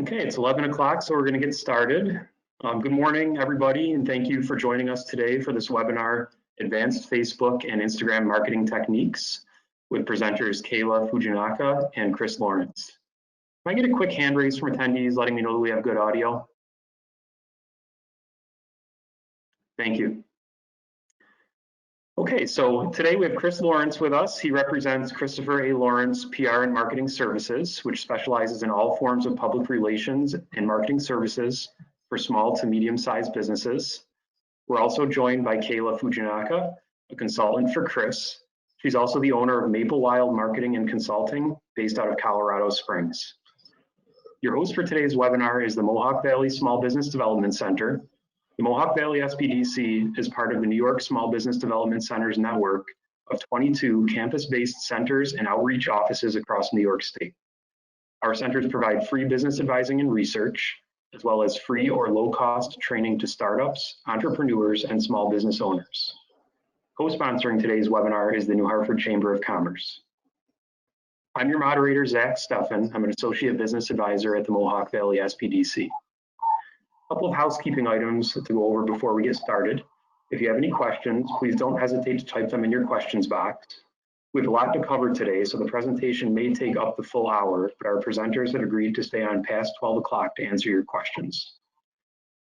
Okay, it's 11 o'clock, so we're going to get started. Good morning, everybody, and thank you for joining us today for this webinar, Advanced Facebook and Instagram Marketing Techniques, with presenters Kayla, Fujinaka, and Lorence. Can I get a quick hand raise from attendees letting me know that we have good audio? Thank you. Okay, so today we have Lorence with us. He represents Christopher A. Lorence PR and Marketing Services, which specializes in all forms of public relations and marketing services for small to medium-sized businesses. We're also joined by Kayla Fujinaka, a consultant for Chris. She's also the owner of Maple Wild Marketing and Consulting, based out of Colorado Springs. Your host for today's webinar is the Mohawk Valley Small Business Development Center. The Mohawk Valley SBDC is part of the New York Small Business Development Centers network of 22 campus-based centers and outreach offices across New York State. Our centers provide free business advising and research, as well as free or low-cost training to startups, entrepreneurs, and small business owners. Co-sponsoring today's webinar is the New Hartford Chamber of Commerce. I'm your moderator, Zach Steffen. I'm an Associate Business Advisor at the Mohawk Valley SBDC. A couple of housekeeping items to go over before we get started. If you have any questions, please don't hesitate to type them in your questions box. We have a lot to cover today, so the presentation may take up the full hour, but our presenters have agreed to stay on past 12 o'clock to answer your questions.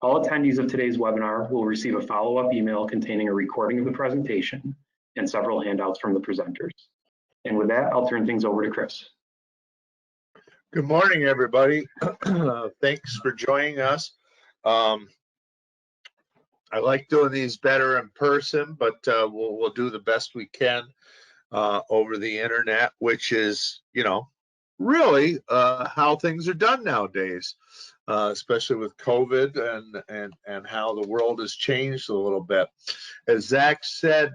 All attendees of today's webinar will receive a follow-up email containing a recording of the presentation and several handouts from the presenters. And with that, I'll turn things over to Chris. Good morning, everybody. Thanks for joining us. I like doing these better in person, but we'll do the best we can over the internet, which is, really how things are done nowadays, especially with COVID and how the world has changed a little bit. As Zach said,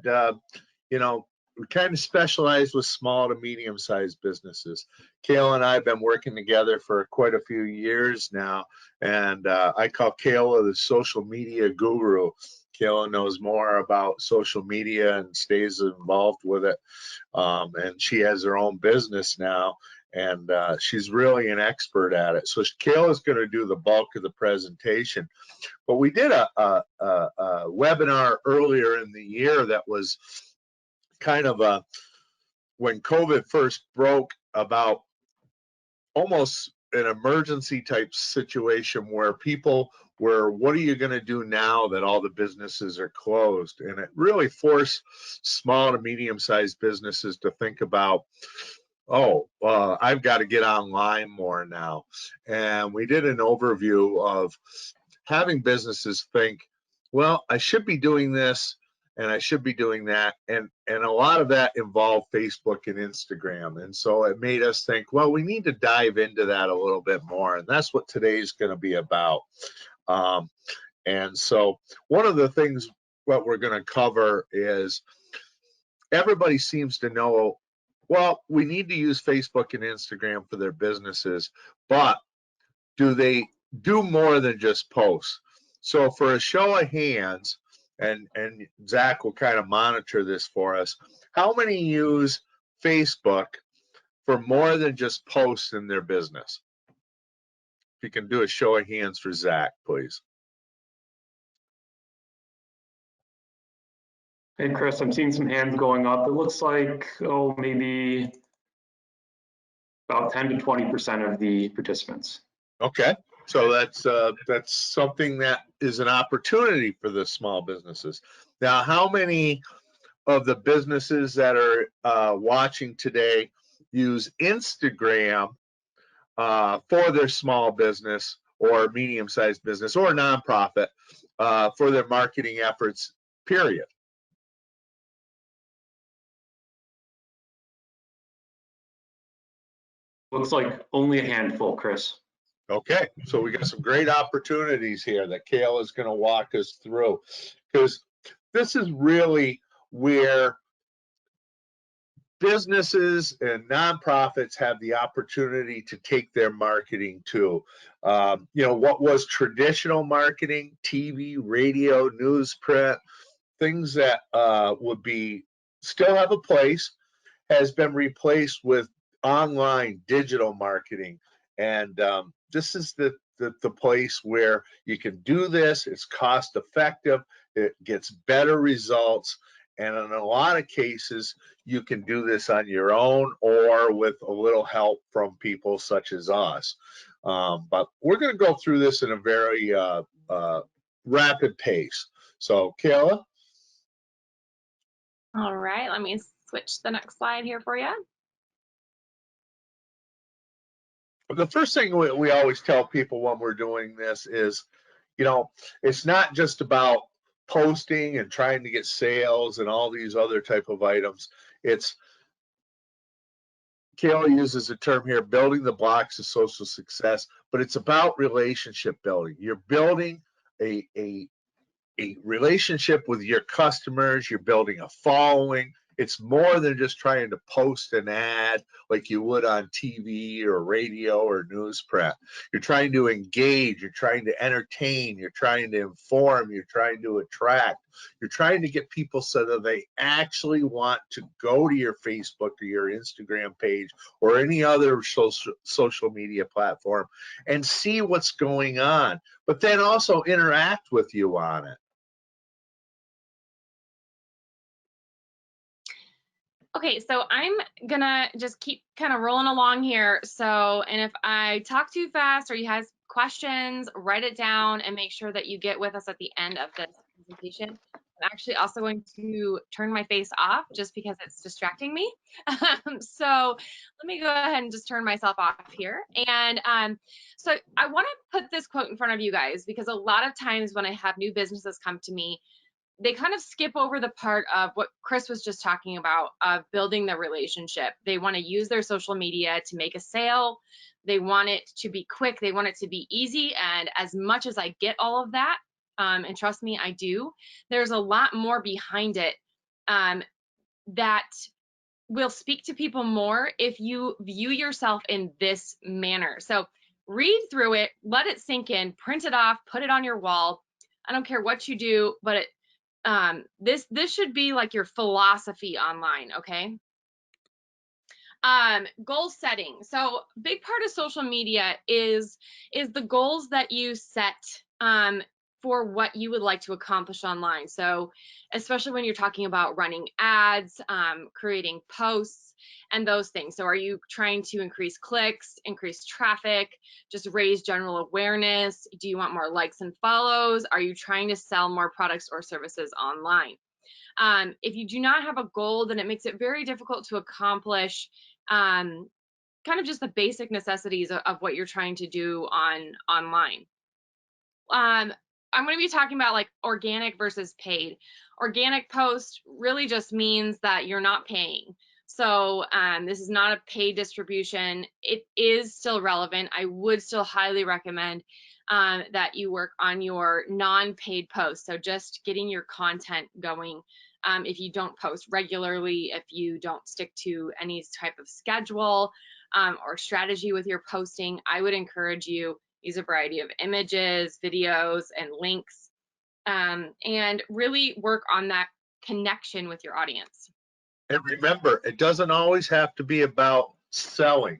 we kind of specialize with small to medium-sized businesses. Kayla and I have been working together for quite a few years now, and I call Kayla the social media guru. Kayla knows more about social media and stays involved with it, and she has her own business now, and she's really an expert at it. So Kayla's going to do the bulk of the presentation. But we did a webinar earlier in the year that was kind of when COVID first broke, about almost an emergency type situation where people were, what are you going to do now that all the businesses are closed? And it really forced small to medium-sized businesses to think about, I've got to get online more now. And we did an overview of having businesses think, well, I should be doing this and I should be doing that. And a lot of that involved Facebook and Instagram. And so it made us think, well, we need to dive into that a little bit more. And that's what today's going to be about. And so one of the things what we're going to cover is everybody seems to know, well, we need to use Facebook and Instagram for their businesses, but do they do more than just post? So for a show of hands, and Zach will kind of monitor this for us, how many use Facebook for more than just posts in their business? If you can do a show of hands for Zach, please. Hey, Chris, I'm seeing some hands going up. It looks like, maybe about 10 to 20% of the participants. Okay. So that's something that is an opportunity for the small businesses. Now, how many of the businesses that are watching today use Instagram for their small business or medium-sized business or nonprofit for their marketing efforts, period? Looks like only a handful, Chris. Okay, so we got some great opportunities here that Kayla is going to walk us through, because this is really where businesses and nonprofits have the opportunity to take their marketing to. What was traditional marketing, TV, radio, newsprint, things that would be still have a place, has been replaced with online digital marketing. And this is the place where you can do this. It's cost effective. It gets better results. And in a lot of cases, you can do this on your own or with a little help from people such as us. But we're going to go through this in a very rapid pace. So, Kayla? All right, let me switch to the next slide here for you. The first thing we always tell people when we're doing this is, you know, it's not just about posting and trying to get sales and all these other type of items. It's, Kayla uses the term here, building the blocks of social success, but it's about relationship building. You're building a relationship with your customers. You're building a following. It's more than just trying to post an ad like you would on TV or radio or newsprint. You're trying to engage. You're trying to entertain. You're trying to inform. You're trying to attract. You're trying to get people so that they actually want to go to your Facebook or your Instagram page or any other social media platform and see what's going on, but then also interact with you on it. Okay, so I'm gonna just keep kind of rolling along here. So, and if I talk too fast or you have questions, write it down and make sure that you get with us at the end of this presentation. I'm actually also going to turn my face off just because it's distracting me. So let me go ahead and just turn myself off here. And so I want to put this quote in front of you guys because a lot of times when I have new businesses come to me, they kind of skip over the part of what Chris was just talking about of building the relationship. They want to use their social media to make a sale. They want it to be quick. They want it to be easy. And as much as I get all of that, and trust me, I do, there's a lot more behind it that will speak to people more if you view yourself in this manner. So read through it, let it sink in, print it off, put it on your wall. I don't care what you do, but this should be like your philosophy online, okay? Goal setting. So big part of social media is the goals that you set for what you would like to accomplish online. So especially when you're talking about running ads, creating posts, and those things. So are you trying to increase clicks, increase traffic, just raise general awareness? Do you want more likes and follows? Are you trying to sell more products or services online? If you do not have a goal, then it makes it very difficult to accomplish kind of just the basic necessities of what you're trying to do online. I'm going to be talking about like organic versus paid. Organic post really just means that you're not paying. So this is not a paid distribution. It is still relevant. I would still highly recommend that you work on your non-paid posts. So just getting your content going. If you don't post regularly, if you don't stick to any type of schedule or strategy with your posting, I would encourage you use a variety of images, videos, and links, and really work on that connection with your audience. And remember, it doesn't always have to be about selling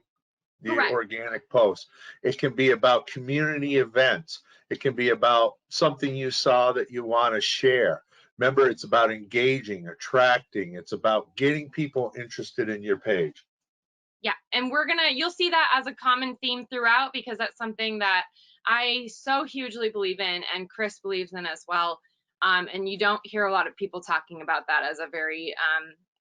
the Correct. Organic post. It can be about community events. It can be about something you saw that you want to share. Remember, it's about engaging, attracting. It's about getting people interested in your page. Yeah, and you'll see that as a common theme throughout because that's something that I so hugely believe in and Chris believes in as well. And you don't hear a lot of people talking about that as a very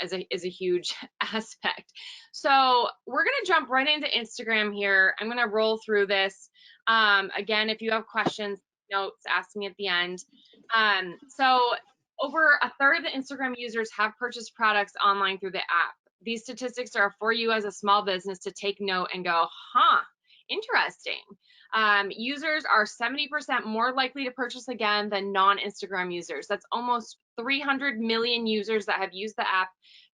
as a huge aspect. So we're gonna jump right into Instagram here. I'm gonna roll through this. Again, if you have questions, notes, ask me at the end. So over a third of the Instagram users have purchased products online through the app. These statistics are for you as a small business to take note and go, huh, interesting. Users are 70% more likely to purchase again than non-Instagram users. That's almost 300 million users that have used the app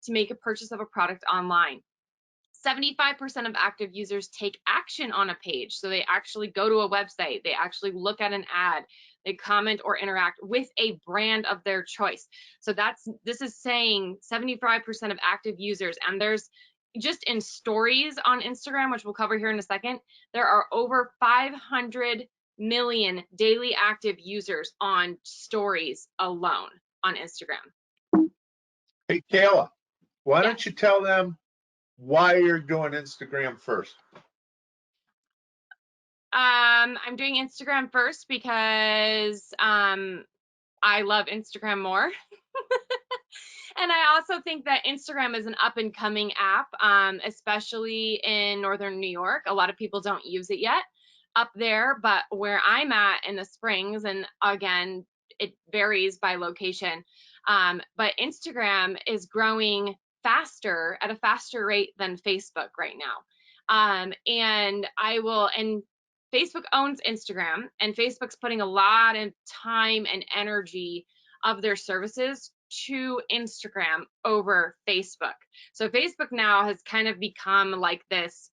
to make a purchase of a product online. 75% of active users take action on a page. So they actually go to a website, they actually look at an ad, they comment or interact with a brand of their choice. So this is saying 75% of active users, and there's just in stories on Instagram, which we'll cover here in a second, there are over 500 million daily active users on stories alone on Instagram. Hey, Kayla, why Yeah. don't you tell them why you're doing Instagram first? I'm doing Instagram first because I love Instagram more. And I also think that Instagram is an up and coming app, especially in Northern New York. A lot of people don't use it yet up there, but where I'm at in the Springs, and again, it varies by location, but Instagram is growing faster at a faster rate than Facebook right now. And Facebook owns Instagram, and Facebook's putting a lot of time and energy of their services to Instagram over Facebook. So Facebook now has kind of become like this,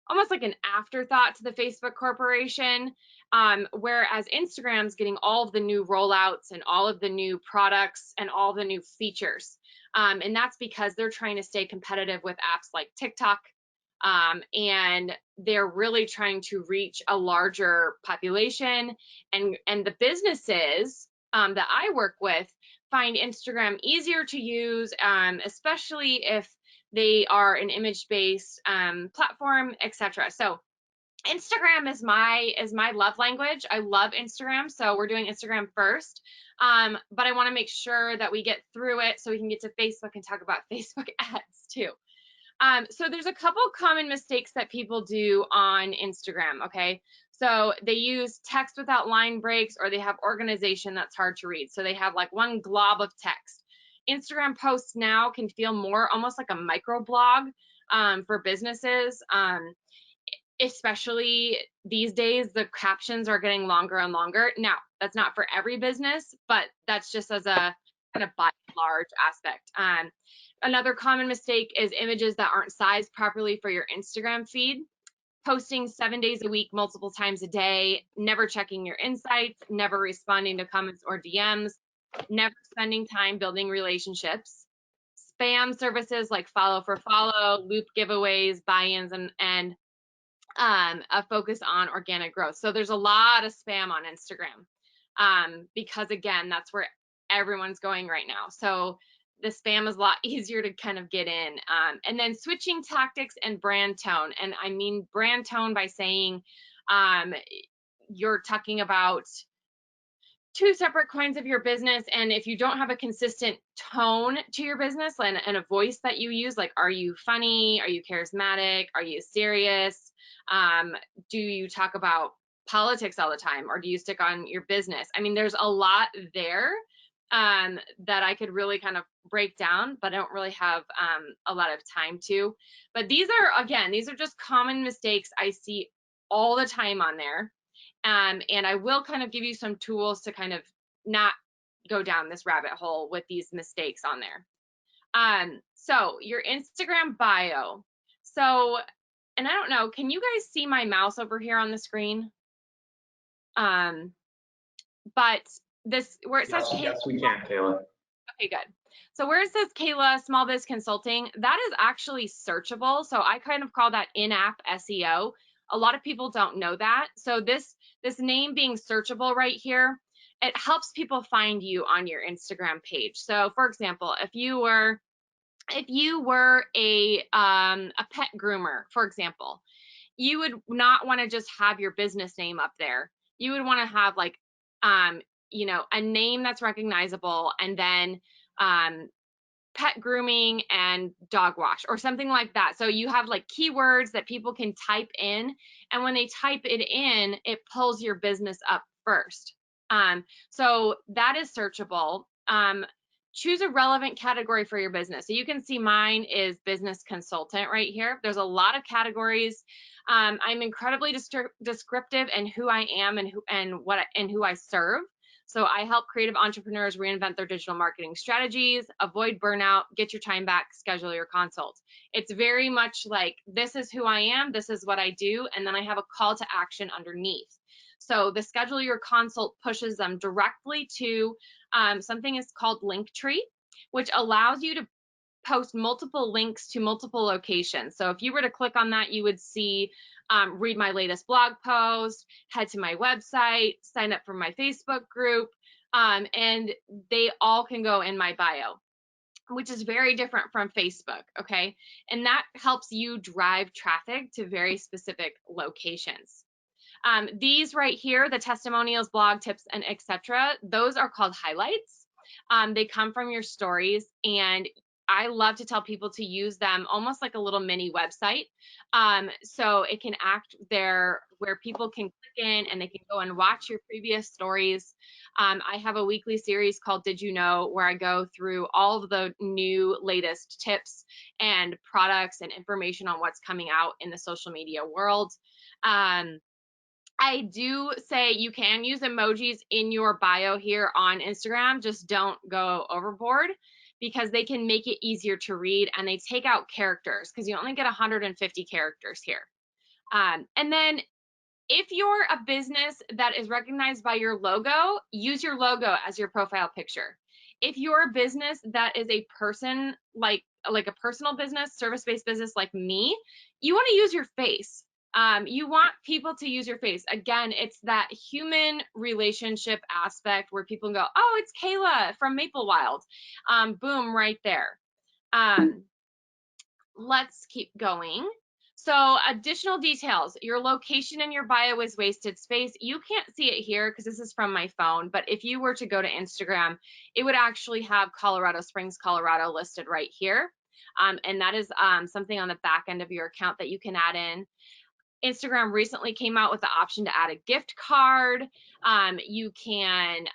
almost like an afterthought to the Facebook corporation, whereas Instagram's getting all of the new rollouts and all of the new products and all the new features. And that's because they're trying to stay competitive with apps like TikTok, and they're really trying to reach a larger population. And the businesses that I work with find Instagram easier to use, especially if they are an image-based platform, etc. So Instagram is my love language. I love Instagram, so we're doing Instagram first. But I want to make sure that we get through it so we can get to Facebook and talk about Facebook ads too. So there's a couple common mistakes that people do on Instagram, okay? So they use text without line breaks, or they have organization that's hard to read. So they have like one glob of text. Instagram posts now can feel more almost like a microblog for businesses, especially these days. The captions are getting longer and longer. Now, that's not for every business, but that's just as a kind of by and large aspect. Another common mistake is images that aren't sized properly for your Instagram feed, posting 7 days a week, multiple times a day, never checking your insights, never responding to comments or DMs, never spending time building relationships, spam services like follow for follow, loop giveaways, buy-ins, and a focus on organic growth. So there's a lot of spam on Instagram because, again, that's where everyone's going right now. So the spam is a lot easier to kind of get in. And then switching tactics and brand tone. And I mean brand tone by saying you're talking about two separate coins of your business, and if you don't have a consistent tone to your business and a voice that you use, like, are you funny, are you charismatic, are you serious, do you talk about politics all the time, or do you stick on your business? I mean, there's a lot there that I could really kind of break down, but I don't really have a lot of time to. But these are just common mistakes I see all the time on there. And I will kind of give you some tools to kind of not go down this rabbit hole with these mistakes on there. So your Instagram bio. So, and I don't know, can you guys see my mouse over here on the screen? But this, where it says Yes, we can, Kayla. Okay, good. So where it says Kayla Small Biz Consulting, that is actually searchable. So I kind of call that in-app SEO. A lot of people don't know that. So this name being searchable right here, it helps people find you on your Instagram page. So for example, if you were a pet groomer, for example, you would not want to just have your business name up there. You would want to have like a name that's recognizable, and then pet grooming and dog wash or something like that. So you have like keywords that people can type in, and when they type it in, it pulls your business up first. So that is searchable. Choose a relevant category for your business. So you can see mine is business consultant right here. There's a lot of categories. I'm incredibly descriptive in who I am and who I serve. So I help creative entrepreneurs reinvent their digital marketing strategies, avoid burnout, get your time back, schedule your consults. It's very much like, this is who I am, this is what I do, and then I have a call to action underneath. So the schedule your consult pushes them directly to something is called Linktree, which allows you to post multiple links to multiple locations. So if you were to click on that, you would see read my latest blog post, head to my website, sign up for my Facebook group, and they all can go in my bio, which is very different from Facebook, okay? And that helps you drive traffic to very specific locations. These right here, the testimonials, blog tips, and etc., those are called highlights. They come from your stories, and I love to tell people to use them almost like a little mini website. So it can act there where people can click in and they can go and watch your previous stories. I have a weekly series called Did You Know, where I go through all of the new latest tips and products and information on what's coming out in the social media world. I do say you can use emojis in your bio here on Instagram, just don't go overboard, because they can make it easier to read, and they take out characters because you only get 150 characters here. And then if you're a business that is recognized by your logo, use your logo as your profile picture. If you're a business that is a person, like a personal business, service-based business like me, you want to use your face. You want people to use your face. Again, it's that human relationship aspect where people go, oh, it's Kayla from Maple Wild. Boom, right there. Let's keep going. So additional details, your location in your bio is wasted space. You can't see it here because this is from my phone, but if you were to go to Instagram, it would actually have Colorado Springs, Colorado listed right here. And that is something on the back end of your account that you can add in. Instagram recently came out with the option to add a gift card. You can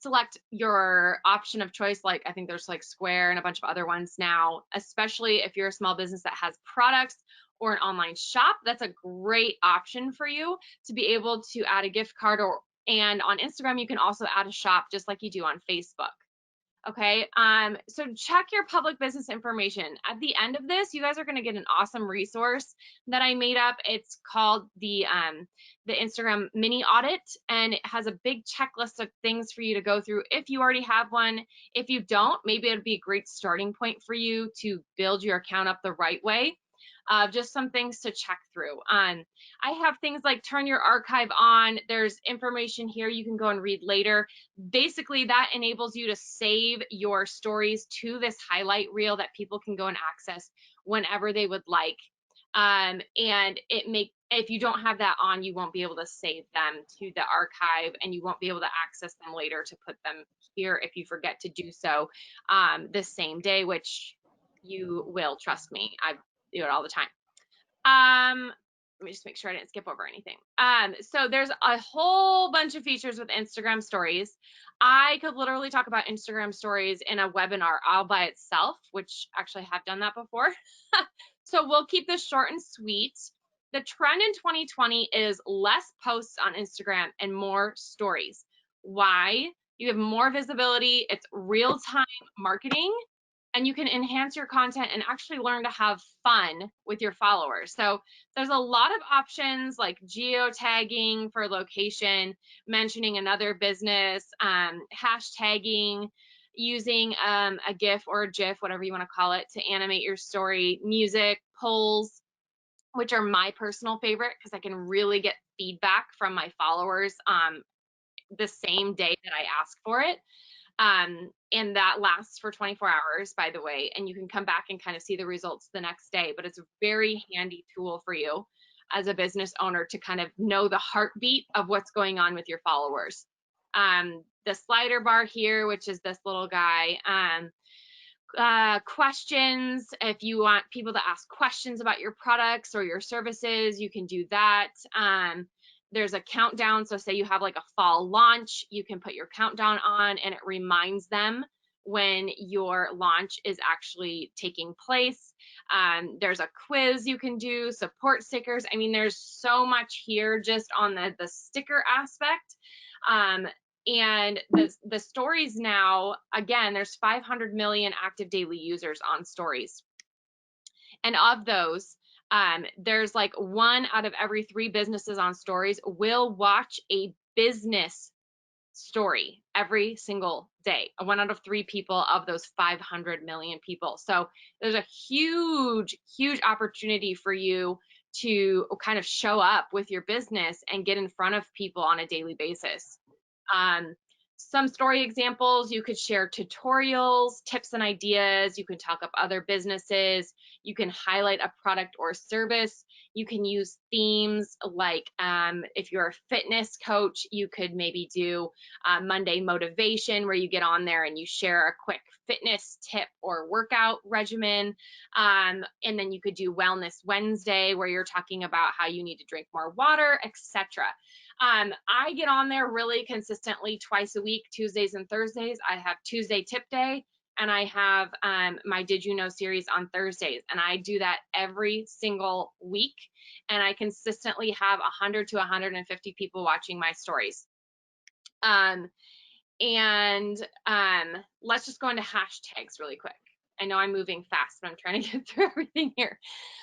select your option of choice, like I think there's like Square and a bunch of other ones now, especially if you're a small business that has products or an online shop. That's a great option for you to be able to add a gift card, and on Instagram you can also add a shop just like you do on Facebook. Okay, so check your public business information. At the end of this, you guys are going to get an awesome resource that I made up. It's called the Instagram mini audit, and it has a big checklist of things for you to go through if you already have one. If you don't, maybe it'd be a great starting point for you to build your account up the right way. Just some things to check through. I have things like turn your archive on. There's information here you can go and read later. Basically, that enables you to save your stories to this highlight reel that people can go and access whenever they would like. And if you don't have that on, you won't be able to save them to the archive, and you won't be able to access them later to put them here if you forget to do so the same day, which you will, trust me. I do it all the time. Let me just make sure I didn't skip over anything. So there's a whole bunch of features with Instagram stories. I could literally talk about Instagram stories in a webinar all by itself, which actually I have done that before. So we'll keep this short and sweet. The trend in 2020 is less posts on Instagram and more stories. Why? You have more visibility, it's real-time marketing, and you can enhance your content and actually learn to have fun with your followers. So there's a lot of options like geotagging for location, mentioning another business, hashtagging, using a GIF or a GIF, whatever you want to call it, to animate your story, music, polls, which are my personal favorite because I can really get feedback from my followers the same day that I ask for it. And that lasts for 24 hours, by the way, and you can come back and kind of see the results the next day, but it's a very handy tool for you as a business owner to kind of know the heartbeat of what's going on with your followers. The slider bar here, which is this little guy, questions, if you want people to ask questions about your products or your services, you can do that. There's a countdown, so say you have like a fall launch, you can put your countdown on and it reminds them when your launch is actually taking place. There's a quiz you can do, support stickers. I mean, there's so much here just on the sticker aspect. And the stories now, again, there's 500 million active daily users on stories. And of those, there's like 1 out of every 3 businesses on stories will watch a business story every single day, 1 out of 3 people of those 500 million people. So there's a huge, huge opportunity for you to kind of show up with your business and get in front of people on a daily basis. Some story examples, you could share tutorials, tips and ideas. You can talk up other businesses. You can highlight a product or service. You can use themes like if you're a fitness coach, you could maybe do Monday motivation, where you get on there and you share a quick fitness tip or workout regimen. And then you could do Wellness Wednesday, where you're talking about how you need to drink more water, etc. I get on there really consistently twice a week, Tuesdays and Thursdays. I have Tuesday tip day, and I have my Did You Know series on Thursdays, and I do that every single week, and I consistently have 100 to 150 people watching my stories. Let's just go into hashtags really quick. I know I'm moving fast, but I'm trying to get through everything here.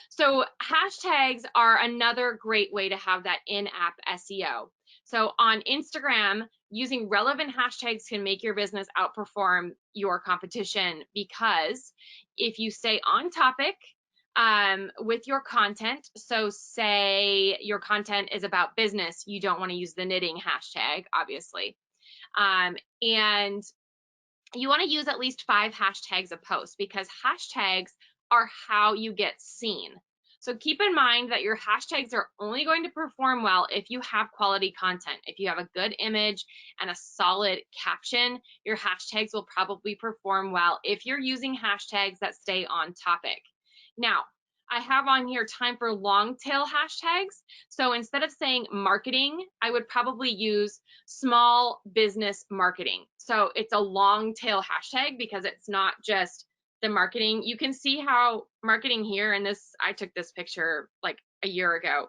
So hashtags are another great way to have that in-app SEO. So on Instagram, using relevant hashtags can make your business outperform your competition, because if you stay on topic with your content, so say your content is about business, you don't want to use the knitting hashtag, obviously. And you want to use at least 5 hashtags a post, because hashtags are how you get seen. So keep in mind that your hashtags are only going to perform well if you have quality content. If you have a good image and a solid caption, your hashtags will probably perform well if you're using hashtags that stay on topic. Now, I have on here time for long tail hashtags. So instead of saying marketing, I would probably use small business marketing. So it's a long tail hashtag because it's not just the marketing. You can see how marketing here, and this, I took this picture like a year ago.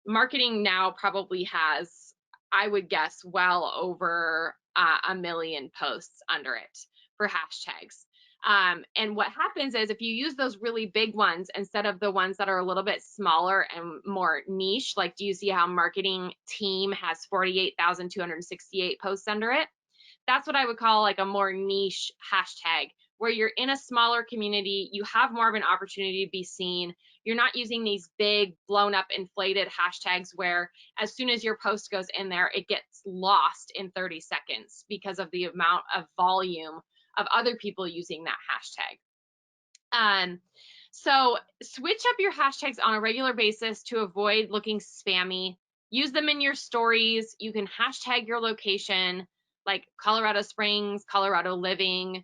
Marketing now probably has, I would guess, well over 1 million posts under it for hashtags. And what happens is if you use those really big ones instead of the ones that are a little bit smaller and more niche, like do you see how marketing team has 48,268 posts under it? That's what I would call like a more niche hashtag, where you're in a smaller community, you have more of an opportunity to be seen. You're not using these big blown up inflated hashtags where as soon as your post goes in there, it gets lost in 30 seconds because of the amount of volume of other people using that hashtag. So switch up your hashtags on a regular basis to avoid looking spammy. Use them in your stories. You can hashtag your location, like Colorado Springs, Colorado Living,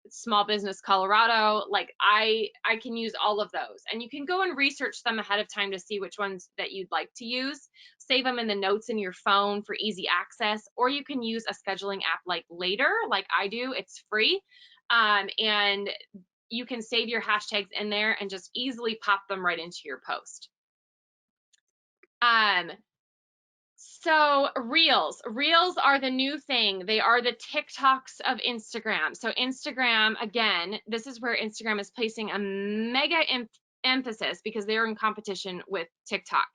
small business Colorado. Like I can use all of those, and you can go and research them ahead of time to see which ones that you'd like to use. Save them in the notes in your phone for easy access, or you can use a scheduling app like Later, like I do. It's free, and you can save your hashtags in there and just easily pop them right into your post. So Reels are the new thing. They are the TikToks of Instagram. So Instagram, again, this is where Instagram is placing a mega emphasis because they're in competition with TikTok.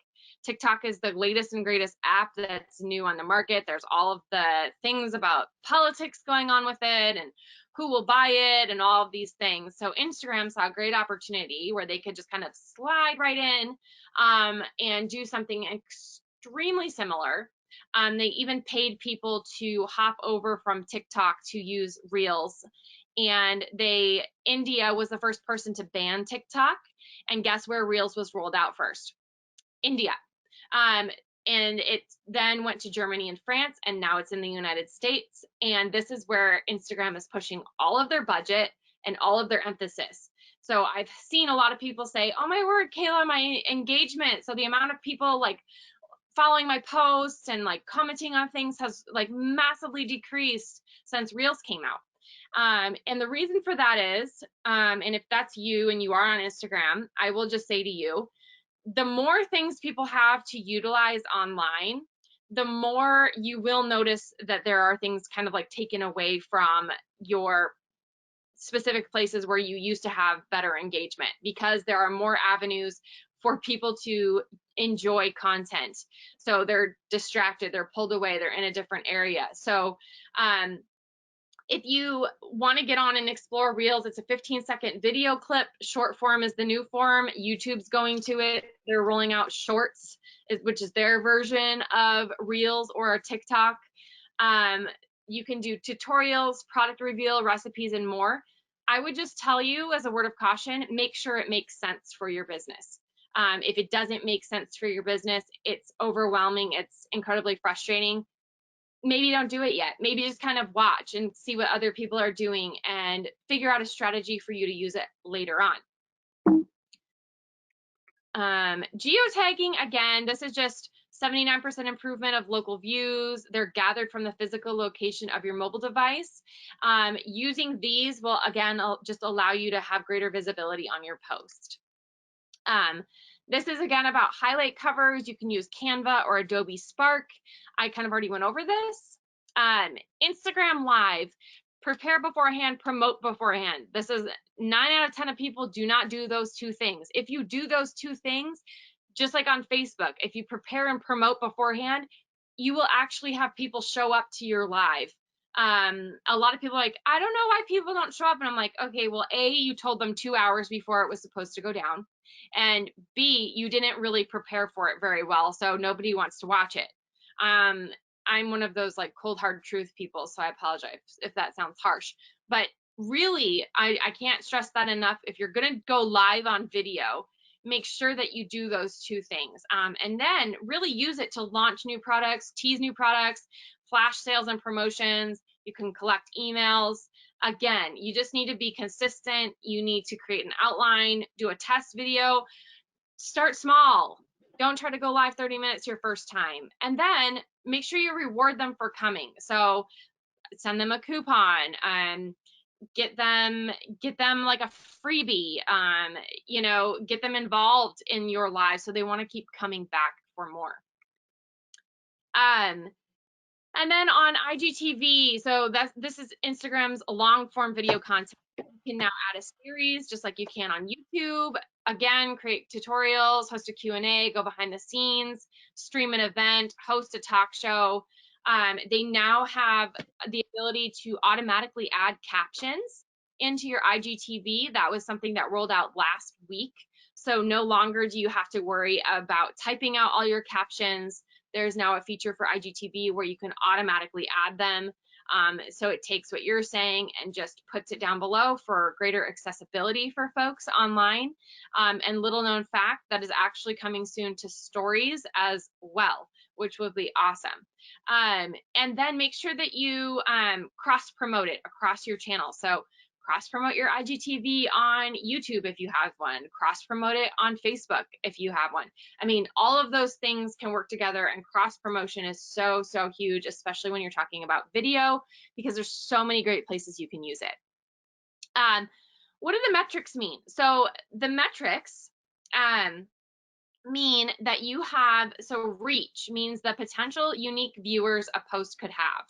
TikTok is the latest and greatest app that's new on the market. There's all of the things about politics going on with it and who will buy it and all of these things. So Instagram saw a great opportunity where they could just kind of slide right in and do something extremely similar. They even paid people to hop over from TikTok to use Reels. And India was the first person to ban TikTok. And guess where Reels was rolled out first? India. And it then went to Germany and France, and now it's in the United States. And this is where Instagram is pushing all of their budget and all of their emphasis. So I've seen a lot of people say, oh my word, Kayla, my engagement. So the amount of people like following my posts and like commenting on things has like massively decreased since Reels came out. And the reason for that is, and if that's you and you are on Instagram, I will just say to you, the more things people have to utilize online, the more you will notice that there are things kind of like taken away from your specific places where you used to have better engagement, because there are more avenues for people to enjoy content. So they're distracted, they're pulled away, they're in a different area. So If you want to get on and explore Reels, it's a 15-second video clip. Short form is the new form. YouTube's going to it. They're rolling out Shorts, which is their version of Reels or a TikTok. You can do tutorials, product reveal, recipes, and more. I would just tell you, as a word of caution, make sure it makes sense for your business. If it doesn't make sense for your business, it's overwhelming, it's incredibly frustrating. Maybe don't do it yet. Maybe just kind of watch and see what other people are doing and figure out a strategy for you to use it later on. Geotagging, again, this is just 79% improvement of local views. They're gathered from the physical location of your mobile device. Using these will, again, just allow you to have greater visibility on your post. This is, again, about highlight covers. You can use Canva or Adobe Spark. I kind of already went over this. Instagram Live, prepare beforehand, promote beforehand. This is 9 out of 10 of people do not do those two things. If you do those two things, just like on Facebook, if you prepare and promote beforehand, you will actually have people show up to your live. A lot of people are like, I don't know why people don't show up. And I'm like, okay, well, A, you told them 2 hours before it was supposed to go down. And B, you didn't really prepare for it very well, so nobody wants to watch it. I'm one of those like cold hard truth people, so I apologize if that sounds harsh. But really, I can't stress that enough. If you're gonna go live on video, make sure that you do those two things. And then really use it to launch new products, tease new products, flash sales and promotions. You can collect emails. Again, you just need to be consistent. You need to create an outline, do a test video, start small. Don't try to go live 30 minutes your first time. And then make sure you reward them for coming. So send them a coupon, get them like a freebie, you know, get them involved in your live so they want to keep coming back for more. And then on IGTV, so this is Instagram's long form video content. You can now add a series just like you can on YouTube. Again, create tutorials, host a Q&A, go behind the scenes, stream an event, host a talk show. They now have the ability to automatically add captions into your IGTV. That was something that rolled out last week. So no longer do you have to worry about typing out all your captions. There's now a feature for IGTV where you can automatically add them. So it takes what you're saying and just puts it down below for greater accessibility for folks online. And little known fact, that is actually coming soon to stories as well, which would be awesome. And then make sure that you cross promote it across your channel. So cross promote your IGTV on YouTube if you have one, cross promote it on Facebook if you have one. I mean, all of those things can work together, and cross promotion is so, so huge, especially when you're talking about video, because there's so many great places you can use it. What do the metrics mean? So the metrics mean that you have, so reach means the potential unique viewers a post could have.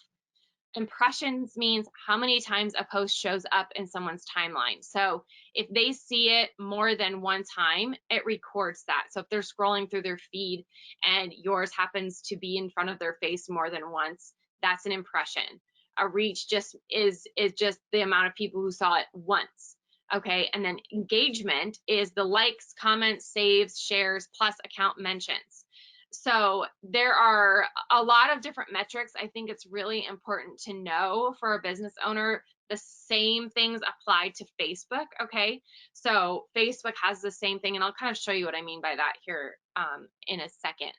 Impressions means how many times a post shows up in someone's timeline. So if they see it more than one time, it records that. So if they're scrolling through their feed and yours happens to be in front of their face more than once, that's an impression. A reach just is just the amount of people who saw it once. Okay, and then engagement is the likes, comments, saves, shares, plus account mentions. So there are a lot of different metrics. I think it's really important to know for a business owner. The same things apply to Facebook, okay? So Facebook has the same thing, and I'll kind of show you what I mean by that here in a second.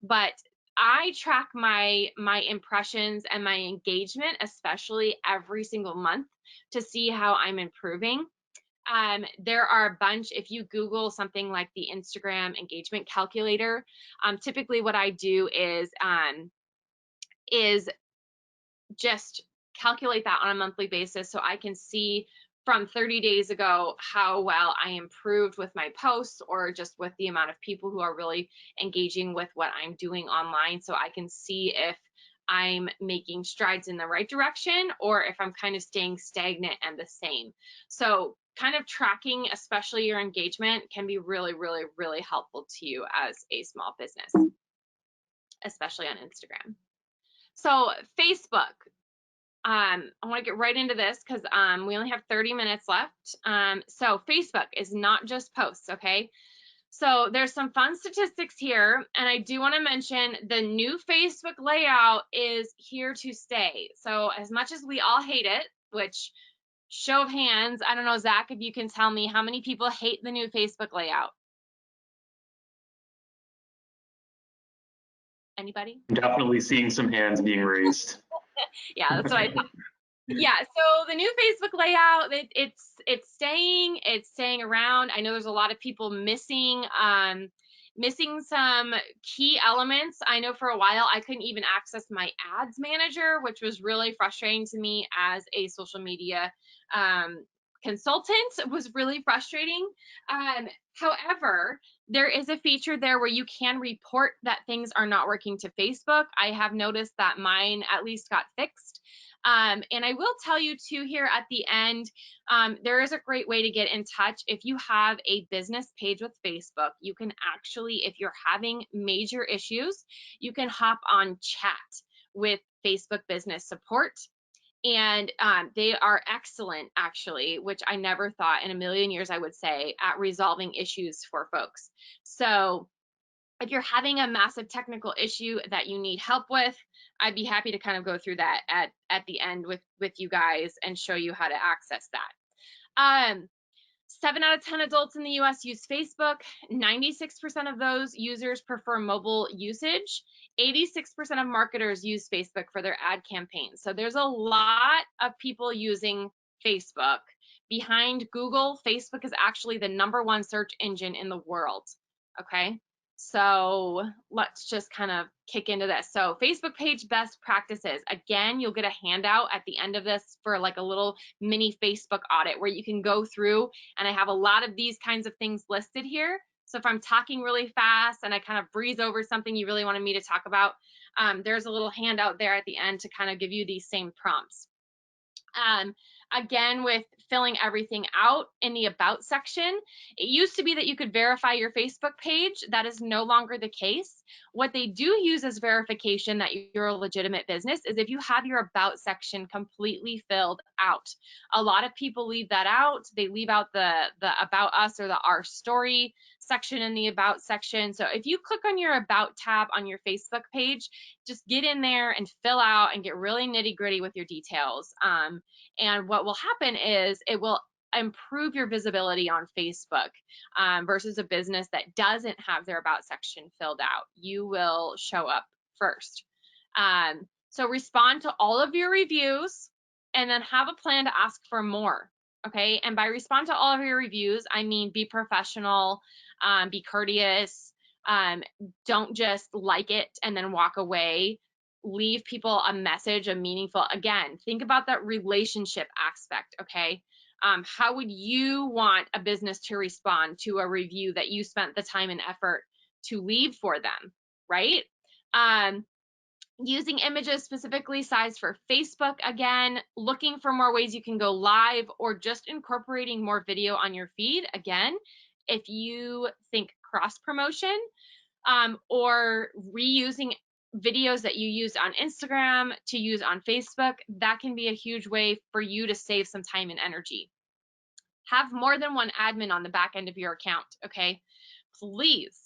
But I track my impressions and my engagement, especially every single month, to see how I'm improving. There are a bunch, if you Google something like the Instagram engagement calculator, typically what I do is just calculate that on a monthly basis so I can see from 30 days ago how well I improved with my posts, or just with the amount of people who are really engaging with what I'm doing online, so I can see if I'm making strides in the right direction or if I'm kind of staying stagnant and the same. So kind of tracking, especially your engagement, can be really, really, really helpful to you as a small business, especially on Instagram. So Facebook, I want to get right into this because we only have 30 minutes left. So Facebook is not just posts, okay? So there's some fun statistics here, and I do want to mention the new Facebook layout is here to stay. So as much as we all hate it, which show of hands, I don't know, Zach, if you can tell me how many people hate the new Facebook layout. Anybody? I'm definitely seeing some hands being raised. Yeah, that's what I thought. Yeah, so the new Facebook layout, it's staying around. I know there's a lot of people missing some key elements. I know for a while I couldn't even access my ads manager, which was really frustrating to me as a social media consultant. It was really frustrating. However, there is a feature there where you can report that things are not working to Facebook. I have noticed that mine at least got fixed. And I will tell you too here at the end, there is a great way to get in touch. If you have a business page with Facebook, you can actually, if you're having major issues, you can hop on chat with Facebook business support. And they are excellent, actually, which I never thought in a million years I would say, at resolving issues for folks. So if you're having a massive technical issue that you need help with, I'd be happy to kind of go through that at the end with you guys and show you how to access that. 7 out of 10 adults in the US use Facebook. 96% of those users prefer mobile usage. 86% of marketers use Facebook for their ad campaigns. So there's a lot of people using Facebook. Behind Google, Facebook is actually the #1 search engine in the world. Okay. So let's just kind of kick into this. So Facebook page best practices. Again, you'll get a handout at the end of this for like a little mini Facebook audit where you can go through, and I have a lot of these kinds of things listed here. So if I'm talking really fast and I kind of breeze over something you really wanted me to talk about, there's a little handout there at the end to kind of give you these same prompts. Again, with filling everything out in the about section, it used to be that you could verify your Facebook page. That is no longer the case. What they do use as verification that you're a legitimate business is if you have your about section completely filled out. A lot of people leave that out. They leave out the about us or the our story section in the about section. So if you click on your about tab on your Facebook page, just get in there and fill out and get really nitty gritty with your details. And what will happen is it will improve your visibility on Facebook versus a business that doesn't have their about section filled out. You will show up first. So respond to all of your reviews and then have a plan to ask for more. Okay. And by respond to all of your reviews, I mean be professional, be courteous, don't just like it and then walk away. Leave people a message, a meaningful, again, think about that relationship aspect, okay? How would you want a business to respond to a review that you spent the time and effort to leave for them, right? Using images specifically sized for Facebook, again, looking for more ways you can go live or just incorporating more video on your feed, again, if you think cross promotion, or reusing videos that you use on Instagram to use on Facebook, that can be a huge way for you to save some time and energy. Have more than one admin on the back end of your account, okay? Please,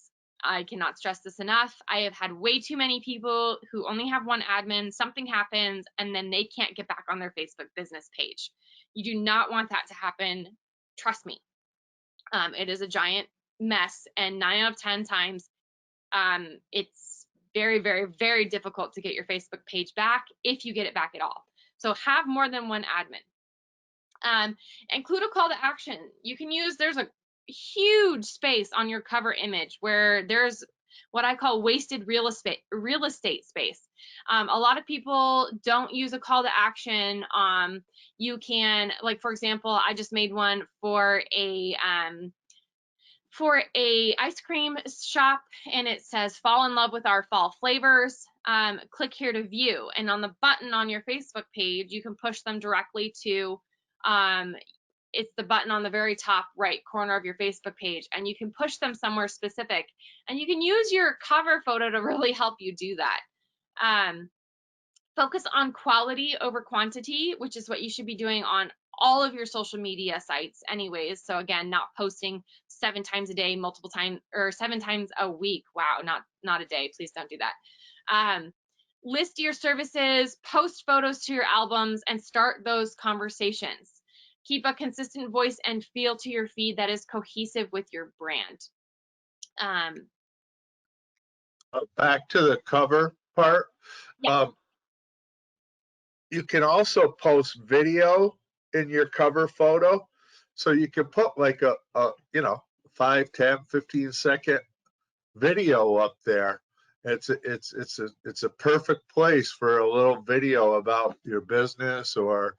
I cannot stress this enough. I have had way too many people who only have one admin, something happens, and then they can't get back on their Facebook business page. You do not want that to happen. Trust me. It is a giant mess, and 9 out of 10 times, it's very, very, very difficult to get your Facebook page back if you get it back at all. So have more than one admin. Include a call to action. You can use, there's a huge space on your cover image where there's what I call wasted real estate space. A lot of people don't use a call to action. You can, like, for example, I just made one for a ice cream shop, and it says fall in love with our fall flavors. Click here to view, and on the button on your Facebook page you can push them directly to it's the button on the very top right corner of your Facebook page, and you can push them somewhere specific, and you can use your cover photo to really help you do that. Focus on quality over quantity, which is what you should be doing on all of your social media sites anyways. So again, not posting 7 times a day, multiple times, or 7 times a week. Wow, not a day. Please don't do that. List your services, post photos to your albums, and start those conversations. Keep a consistent voice and feel to your feed that is cohesive with your brand. Back to the cover part. Yeah. You can also post video in your cover photo. So you can put like a 5, 10, 15-second video up there. It's a perfect place for a little video about your business or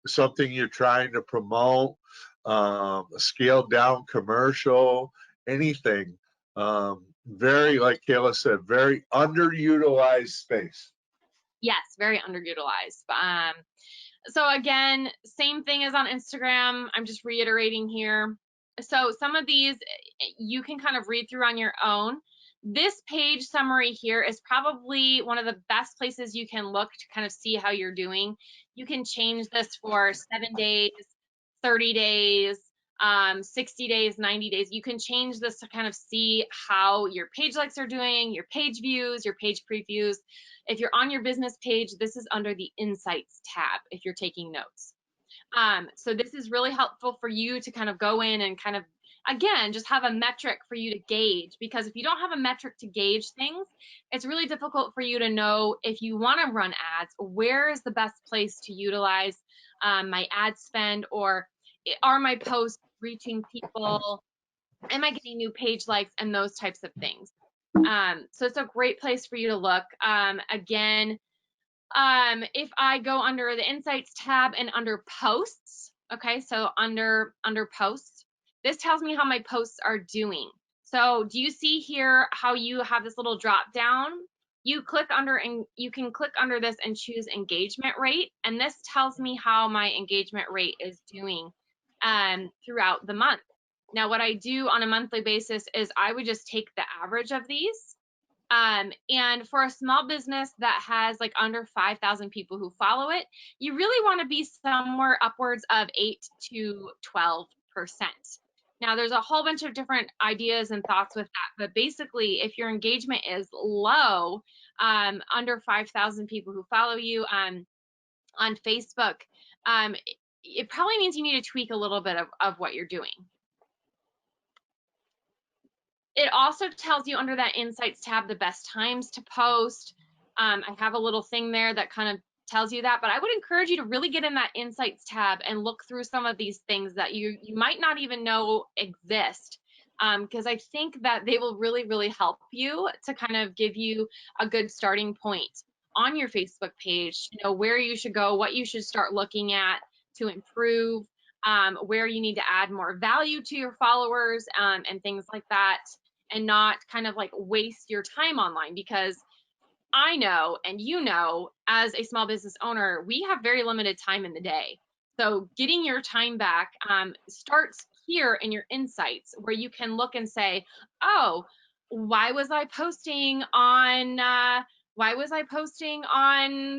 something you're trying to promote, a scaled down commercial, anything. Very, like Kayla said, very underutilized space. Yes, very underutilized. So again, same thing as on Instagram. I'm just reiterating here. So some of these you can kind of read through on your own. This page summary here is probably one of the best places you can look to kind of see how you're doing. You can change this for 7 days, 30 days, 60 days, 90 days. You can change this to kind of see how your page likes are doing, your page views, your page previews. If you're on your business page, this is under the Insights tab if you're taking notes. So this is really helpful for you to kind of go in and kind of, again, just have a metric for you to gauge, because if you don't have a metric to gauge things, it's really difficult for you to know if you want to run ads, where is the best place to utilize my ad spend, or are my posts reaching people? Am I getting new page likes and those types of things? So it's a great place for you to look. Again, if I go under the Insights tab and under Posts, okay, so under Posts, this tells me how my posts are doing. So do you see here how you have this little drop down? You click under and you can click under this and choose engagement rate, and this tells me how my engagement rate is doing throughout the month. Now, what I do on a monthly basis is I would just take the average of these. And for a small business that has like under 5,000 people who follow it, you really want to be somewhere upwards of 8 to 12%. Now, there's a whole bunch of different ideas and thoughts with that, but basically, if your engagement is low, under 5,000 people who follow you on Facebook, it probably means you need to tweak a little bit of what you're doing. It also tells you under that Insights tab the best times to post. I have a little thing there that kind of tells you that, but I would encourage you to really get in that Insights tab and look through some of these things that you might not even know exist, because I think that they will really help you to kind of give you a good starting point on your Facebook page, you know, where you should go, what you should start looking at to improve, where you need to add more value to your followers, and things like that, and not kind of like waste your time online, because I know, and you know, as a small business owner, we have very limited time in the day. So getting your time back starts here in your Insights, where you can look and say, oh, why was I posting on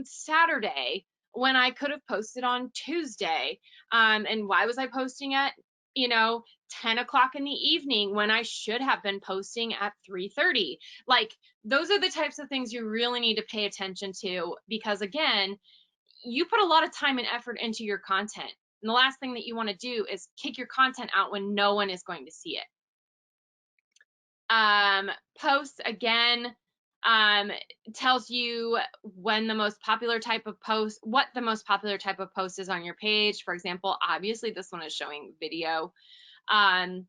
Saturday when I could have posted on Tuesday? And why was I posting at, 10 o'clock in the evening when I should have been posting at 3:30? Like, those are the types of things you really need to pay attention to, because again, you put a lot of time and effort into your content. And the last thing that you want to do is kick your content out when no one is going to see it. Posts, again, tells you when the most popular type of post, what the most popular type of post is on your page. For example, obviously this one is showing video. And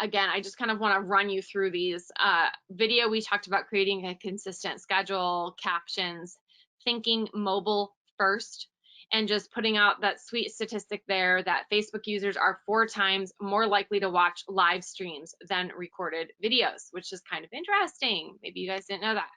again, I just kind of want to run you through these. Video, we talked about creating a consistent schedule, captions, thinking mobile first, and just putting out that sweet statistic there that Facebook users are 4 times more likely to watch live streams than recorded videos, which is kind of interesting. Maybe you guys didn't know that.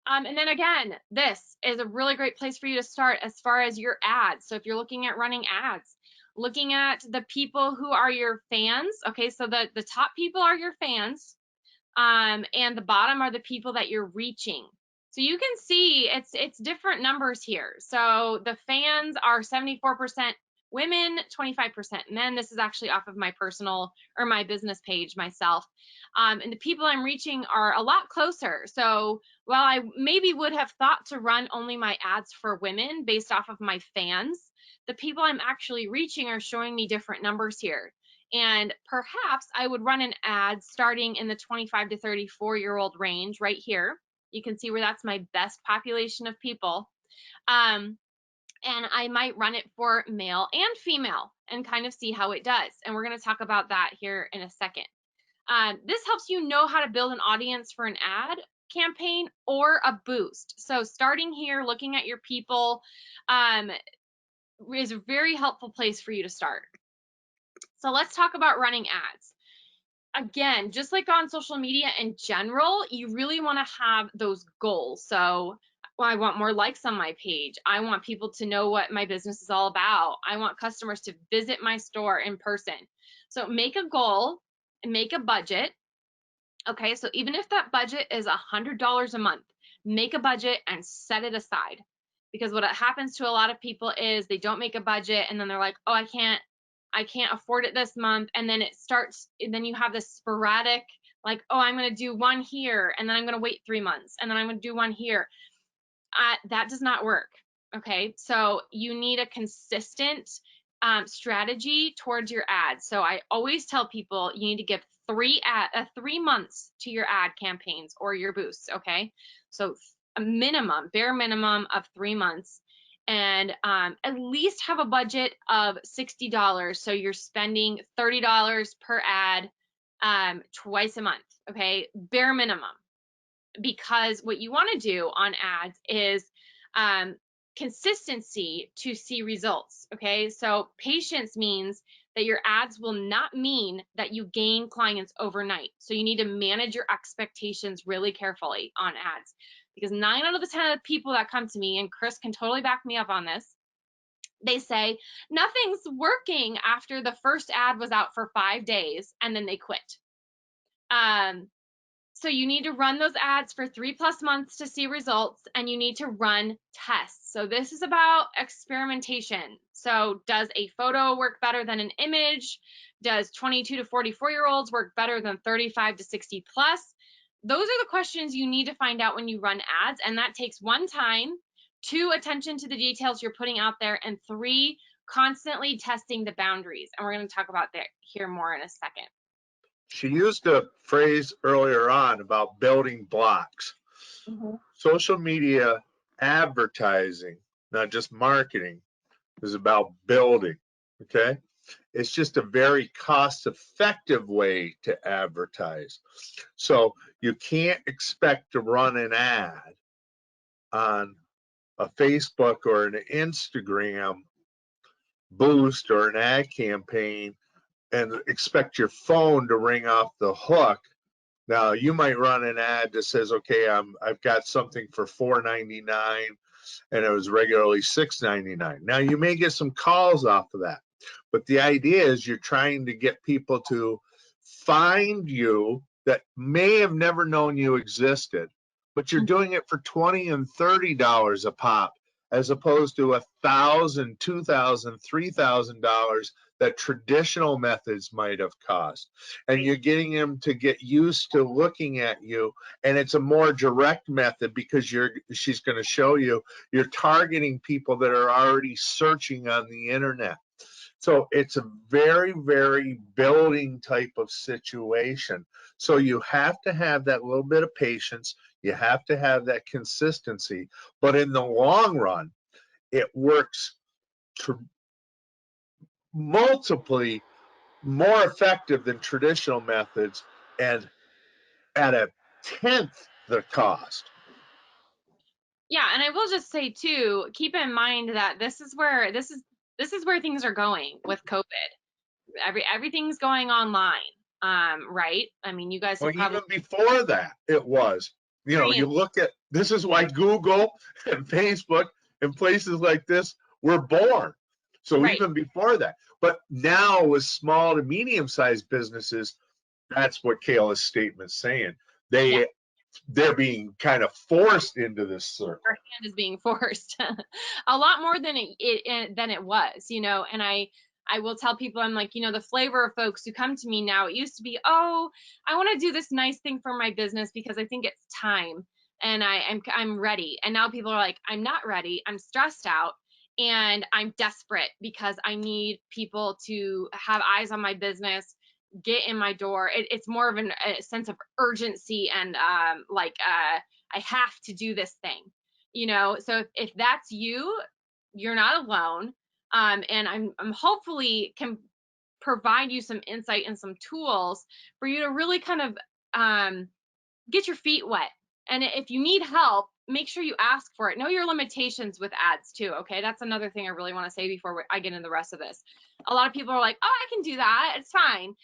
And then again, this is a really great place for you to start as far as your ads. So if you're looking at running ads, looking at the people who are your fans, okay, so the top people are your fans, and the bottom are the people that you're reaching. So you can see it's different numbers here. So the fans are 74% women, 25% men. This is actually off of my personal or my business page myself. And the people I'm reaching are a lot closer. So while I maybe would have thought to run only my ads for women based off of my fans, the people I'm actually reaching are showing me different numbers here. And perhaps I would run an ad starting in the 25 to 34-year-old range right here. You can see where that's my best population of people. And I might run it for male and female and kind of see how it does. And we're going to talk about that here in a second. This helps you know how to build an audience for an ad campaign or a boost. So starting here, looking at your people is a very helpful place for you to start. So let's talk about running ads. Again, just like on social media in general, you really want to have those goals. So I want more likes on my page. I want people to know what my business is all about. I want customers to visit my store in person. So make a goal and make a budget. Okay, so even if that budget is $100 a month, make a budget and set it aside. Because what happens to a lot of people is they don't make a budget and then they're like, oh, I can't afford it this month. And then then you have this sporadic, like, oh, I'm going to do one here and then I'm going to wait 3 months and then I'm going to do one here. That does not work. Okay, so you need a consistent strategy towards your ads. So I always tell people you need to give 3 months to your ad campaigns or your boosts. Okay, so a minimum, bare minimum of 3 months. And at least have a budget of $60. So you're spending $30 per ad twice a month, okay? Bare minimum. Because what you want to do on ads is consistency to see results, okay? So patience means that your ads will not mean that you gain clients overnight. So you need to manage your expectations really carefully on ads. Because 9 out of the 10 of the people that come to me, and Chris can totally back me up on this, they say nothing's working after the first ad was out for 5 days and then they quit. So you need to run those ads for 3+ months to see results, and you need to run tests. So this is about experimentation. So does a photo work better than an image? Does 22 to 44-year-olds work better than 35 to 60+? Those are the questions you need to find out when you run ads, and that takes 1, time, 2, attention to the details you're putting out there, and 3, constantly testing the boundaries. And we're going to talk about that here more in a second. She used a phrase earlier on about building blocks. Mm-hmm. Social media advertising, not just marketing, is about building, okay? It's just a very cost-effective way to advertise. So you can't expect to run an ad on a Facebook or an Instagram boost or an ad campaign and expect your phone to ring off the hook. Now you might run an ad that says, okay, I've got something for $4.99 and it was regularly $6.99. Now you may get some calls off of that, but the idea is you're trying to get people to find you that may have never known you existed, but you're doing it for $20 and $30 a pop, as opposed to $1,000, $2,000, $3,000 that traditional methods might have cost. And you're getting them to get used to looking at you, and it's a more direct method because she's going to show you you're targeting people that are already searching on the internet. So it's a very, very building type of situation. So you have to have that little bit of patience. You have to have that consistency. But in the long run, it works multiply more effective than traditional methods and at 1/10 the cost. Yeah, and I will just say too, keep in mind that this is where things are going with COVID. Everything's going online, right? I mean, you guys have probably even before that it was. You know, you look at, this is why Google and Facebook and places like this were born. So even before that, but now with small to medium-sized businesses, that's what Kayla's statement's saying. They they're being kind of forced into this circle. Your hand is being forced a lot more than it was, you know. And I will tell people, I'm like, you know, the flavor of folks who come to me now, it used to be, oh, I want to do this nice thing for my business because I think it's time and I'm ready. And now people are like, I'm not ready, I'm stressed out, and I'm desperate because I need people to have eyes on my business, get in my door. It's more of a sense of urgency and I have to do this thing, you know. So if that's you, you're not alone. And I'm hopefully can provide you some insight and some tools for you to really kind of get your feet wet. And if you need help, make sure you ask for it. Know your limitations with ads too, okay? That's another thing I really want to say before I get into the rest of this. A lot of people are like, oh, I can do that, it's fine.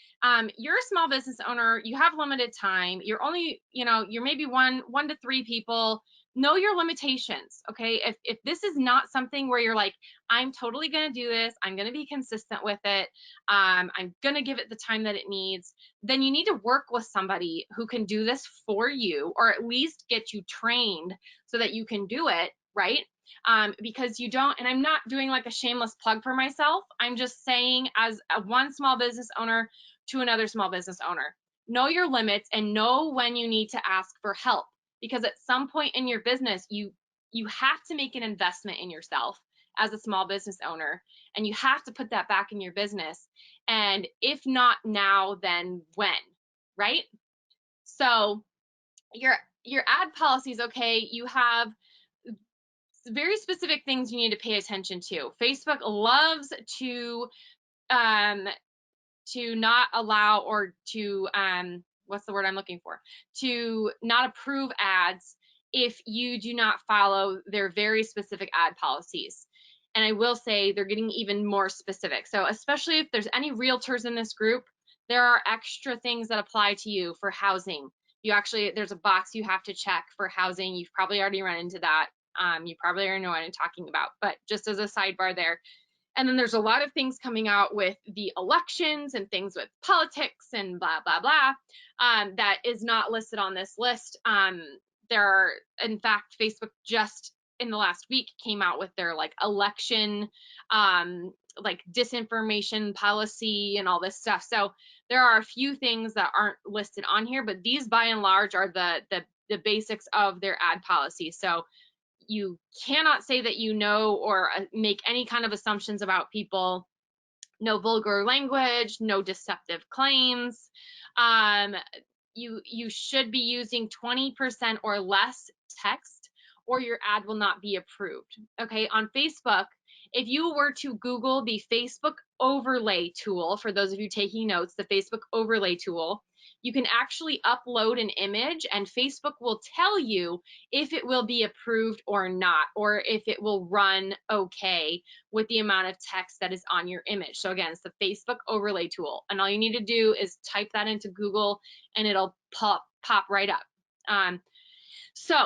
You're a small business owner, you have limited time, you're only, you know, you're maybe one to three people. Know your limitations, okay? If this is not something where you're like, I'm totally gonna do this, I'm gonna be consistent with it, I'm gonna give it the time that it needs, then you need to work with somebody who can do this for you, or at least get you trained so that you can do it, right? Because you don't, and I'm not doing like a shameless plug for myself, I'm just saying as one small business owner to another small business owner, know your limits and know when you need to ask for help, because at some point in your business, you have to make an investment in yourself as a small business owner, and you have to put that back in your business. And if not now, then when, right? So your ad policies, okay, you have very specific things you need to pay attention to. Facebook loves to not allow, or to what's the word I'm looking for, to not approve ads if you do not follow their very specific ad policies. And I will say they're getting even more specific. So especially if there's any realtors in this group, there are extra things that apply to you for housing. You actually, there's a box you have to check for housing. You've probably already run into that. You probably already know what I'm talking about, but just as a sidebar there. And then there's a lot of things coming out with the elections and things with politics and blah, blah, blah, that is not listed on this list. There are, in fact, Facebook just in the last week came out with their like election, like disinformation policy and all this stuff. So there are a few things that aren't listed on here, but these by and large are the basics of their ad policy. So you cannot say that you know, or make any kind of assumptions about people. No vulgar language, no deceptive claims. You should be using 20% or less text, or your ad will not be approved. Okay, on Facebook, if you were to Google the Facebook overlay tool, for those of you taking notes, the Facebook overlay tool, you can actually upload an image and Facebook will tell you if it will be approved or not, or if it will run okay with the amount of text that is on your image. So again, it's the Facebook overlay tool, and all you need to do is type that into Google and it'll pop right up. So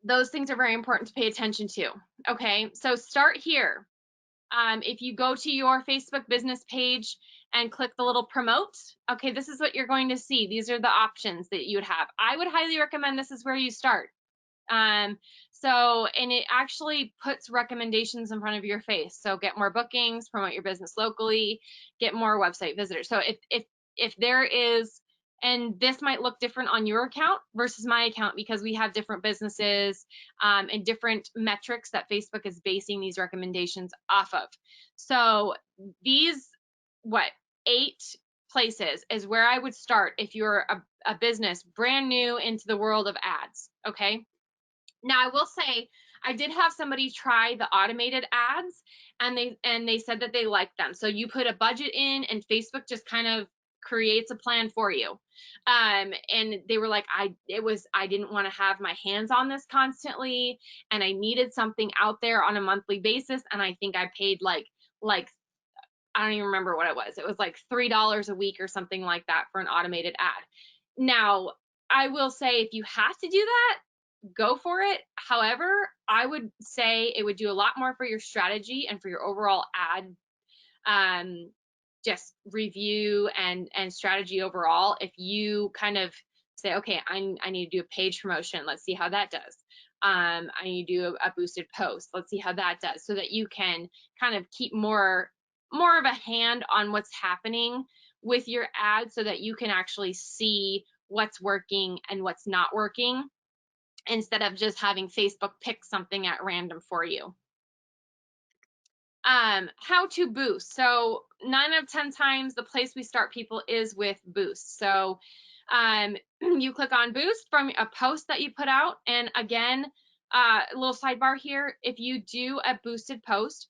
those things are very important to pay attention to. Okay, so start here. If you go to your Facebook business page and click the little promote, okay, this is what you're going to see. These are the options that you would have. I would highly recommend this is where you start. And it actually puts recommendations in front of your face. So get more bookings, promote your business locally, get more website visitors. So if there is, and this might look different on your account versus my account because we have different businesses and different metrics that Facebook is basing these recommendations off of. So these, 8 places is where I would start if you're a business brand new into the world of ads, okay? Now I will say, I did have somebody try the automated ads and they said that they liked them. So you put a budget in and Facebook just kind of creates a plan for you. And they were like, I didn't want to have my hands on this constantly, and I needed something out there on a monthly basis. And I think I paid like I don't even remember what it was. It was like $3 a week or something like that for an automated ad. Now, I will say if you have to do that, go for it. However, I would say it would do a lot more for your strategy and for your overall ad just review and strategy overall if you kind of say, okay, I need to do a page promotion. Let's see how that does. I need to do a boosted post. Let's see how that does, so that you can kind of keep more of a hand on what's happening with your ads, so that you can actually see what's working and what's not working, instead of just having Facebook pick something at random for you. How to boost. So 9 out of 10 times the place we start people is with boost. So you click on boost from a post that you put out. And again, a little sidebar here, if you do a boosted post,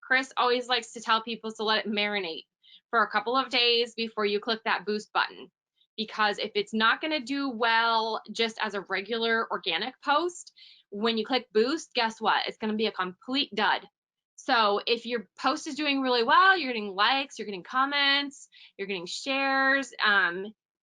Chris always likes to tell people to let it marinate for a couple of days before you click that boost button. Because if it's not going to do well just as a regular organic post, when you click boost, guess what? It's going to be a complete dud. So if your post is doing really well, you're getting likes, you're getting comments, you're getting shares.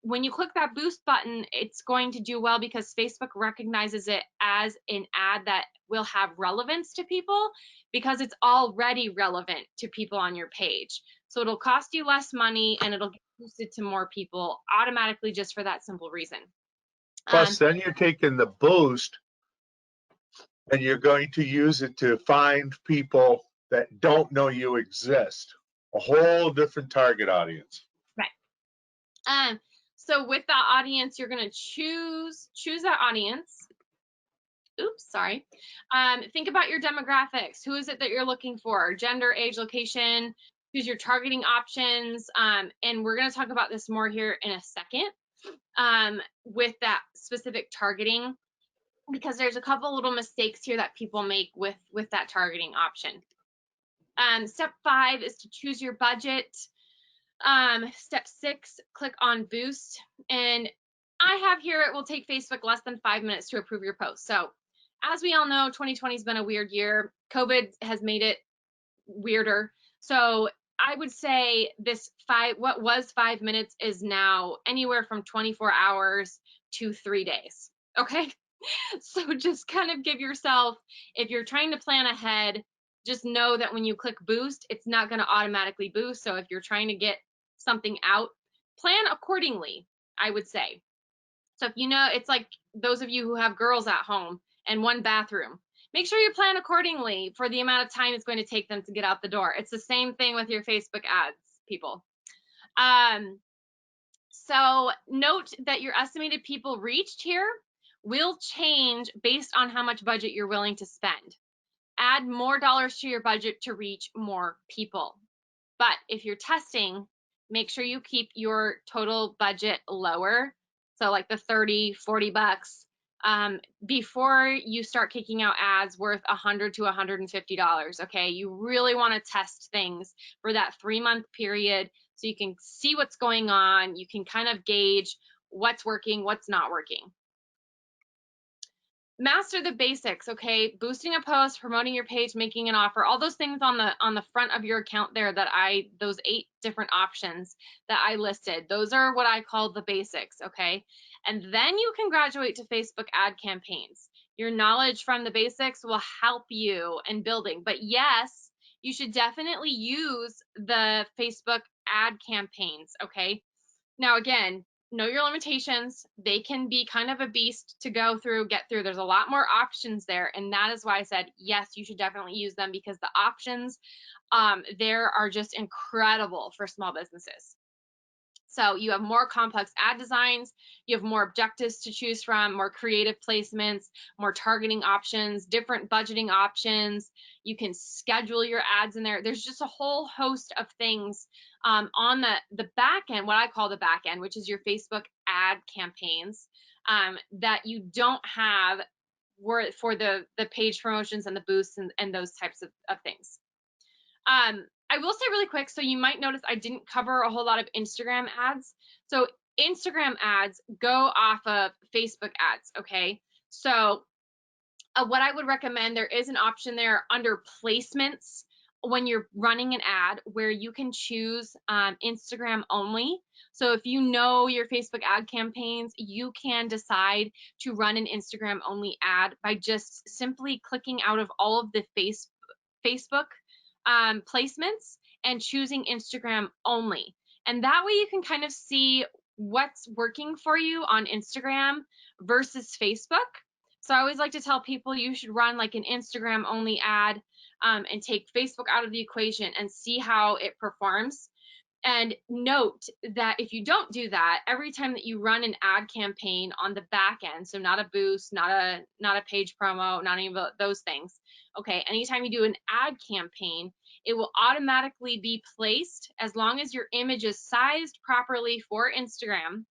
When you click that boost button, it's going to do well because Facebook recognizes it as an ad that will have relevance to people, because it's already relevant to people on your page. So it'll cost you less money and it'll get boosted to more people automatically, just for that simple reason. Plus, then you're taking the boost and you're going to use it to find people that don't know you exist. A whole different target audience. Right. So with that audience, you're going to choose that audience. Oops, sorry. Think about your demographics. Who is it that you're looking for? Gender, age, location. Choose your targeting options. And we're going to talk about this more here in a second, with that specific targeting, because there's a couple little mistakes here that people make with that targeting option. Step 5 is to choose your budget. Step 6, click on boost. And I have here, it will take Facebook less than 5 minutes to approve your post. So as we all know, 2020 has been a weird year. COVID has made it weirder. So I would say what was 5 minutes is now anywhere from 24 hours to 3 days. Okay. So just kind of give yourself, if you're trying to plan ahead, just know that when you click boost, it's not going to automatically boost. So if you're trying to get something out, plan accordingly, I would say. So if you know, it's like those of you who have girls at home and one bathroom, make sure you plan accordingly for the amount of time it's going to take them to get out the door. It's the same thing with your Facebook ads, people. So note that your estimated people reached here will change based on how much budget you're willing to spend. Add more dollars to your budget to reach more people. But if you're testing, make sure you keep your total budget lower. So like the 30, 40 bucks, before you start kicking out ads worth $100 to $150. Okay, you really want to test things for that 3-month period so you can see what's going on. You can kind of gauge what's working, what's not working. Master the basics, okay? Boosting a post, promoting your page, making an offer, all those things on the front of your account there those 8 different options that I listed, those are what I call the basics, okay? And then you can graduate to Facebook ad campaigns. Your knowledge from the basics will help you in building, but yes, you should definitely use the Facebook ad campaigns, okay? Now again, know your limitations. They can be kind of a beast to get through. There's a lot more options there. And that is why I said, yes, you should definitely use them, because the options there are just incredible for small businesses. So you have more complex ad designs, you have more objectives to choose from, more creative placements, more targeting options, different budgeting options. You can schedule your ads in there. There's just a whole host of things on the back end, what I call the back end, which is your Facebook ad campaigns, that you don't have for the page promotions and the boosts and those types of things. I will say really quick, so you might notice I didn't cover a whole lot of Instagram ads. So Instagram ads go off of Facebook ads, okay? So what I would recommend, there is an option there under placements when you're running an ad where you can choose Instagram only. So if you know your Facebook ad campaigns, you can decide to run an Instagram only ad by just simply clicking out of all of the Facebook placements and choosing Instagram only. And that way you can kind of see what's working for you on Instagram versus Facebook. So I always like to tell people you should run like an Instagram only ad and take Facebook out of the equation and see how it performs. And note that if you don't do that, every time that you run an ad campaign on the back end, so not a boost, not a page promo, not any of those things, okay, anytime you do an ad campaign, it will automatically be placed as long as your image is sized properly for Instagram,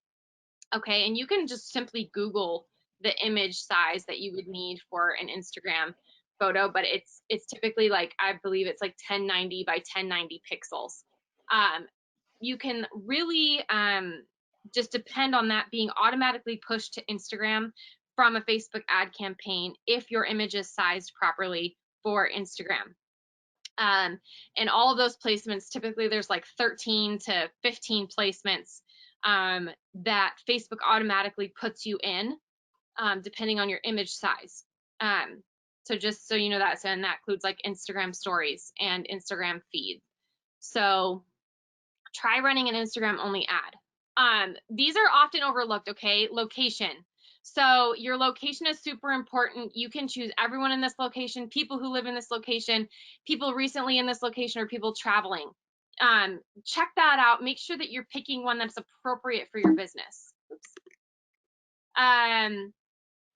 okay, and you can just simply Google the image size that you would need for an Instagram photo, but it's typically like, I believe it's like 1090 by 1090 pixels. You can really just depend on that being automatically pushed to Instagram from a Facebook ad campaign if your image is sized properly for Instagram. And all of those placements, typically there's like 13 to 15 placements that Facebook automatically puts you in, depending on your image size. So just so you know that, and that includes like Instagram stories and Instagram feed. So try running an Instagram only ad. These are often overlooked, okay? Location. So your location is super important. You can choose everyone in this location, people who live in this location, people recently in this location, or people traveling. Check that out. Make sure that you're picking one that's appropriate for your business. Oops.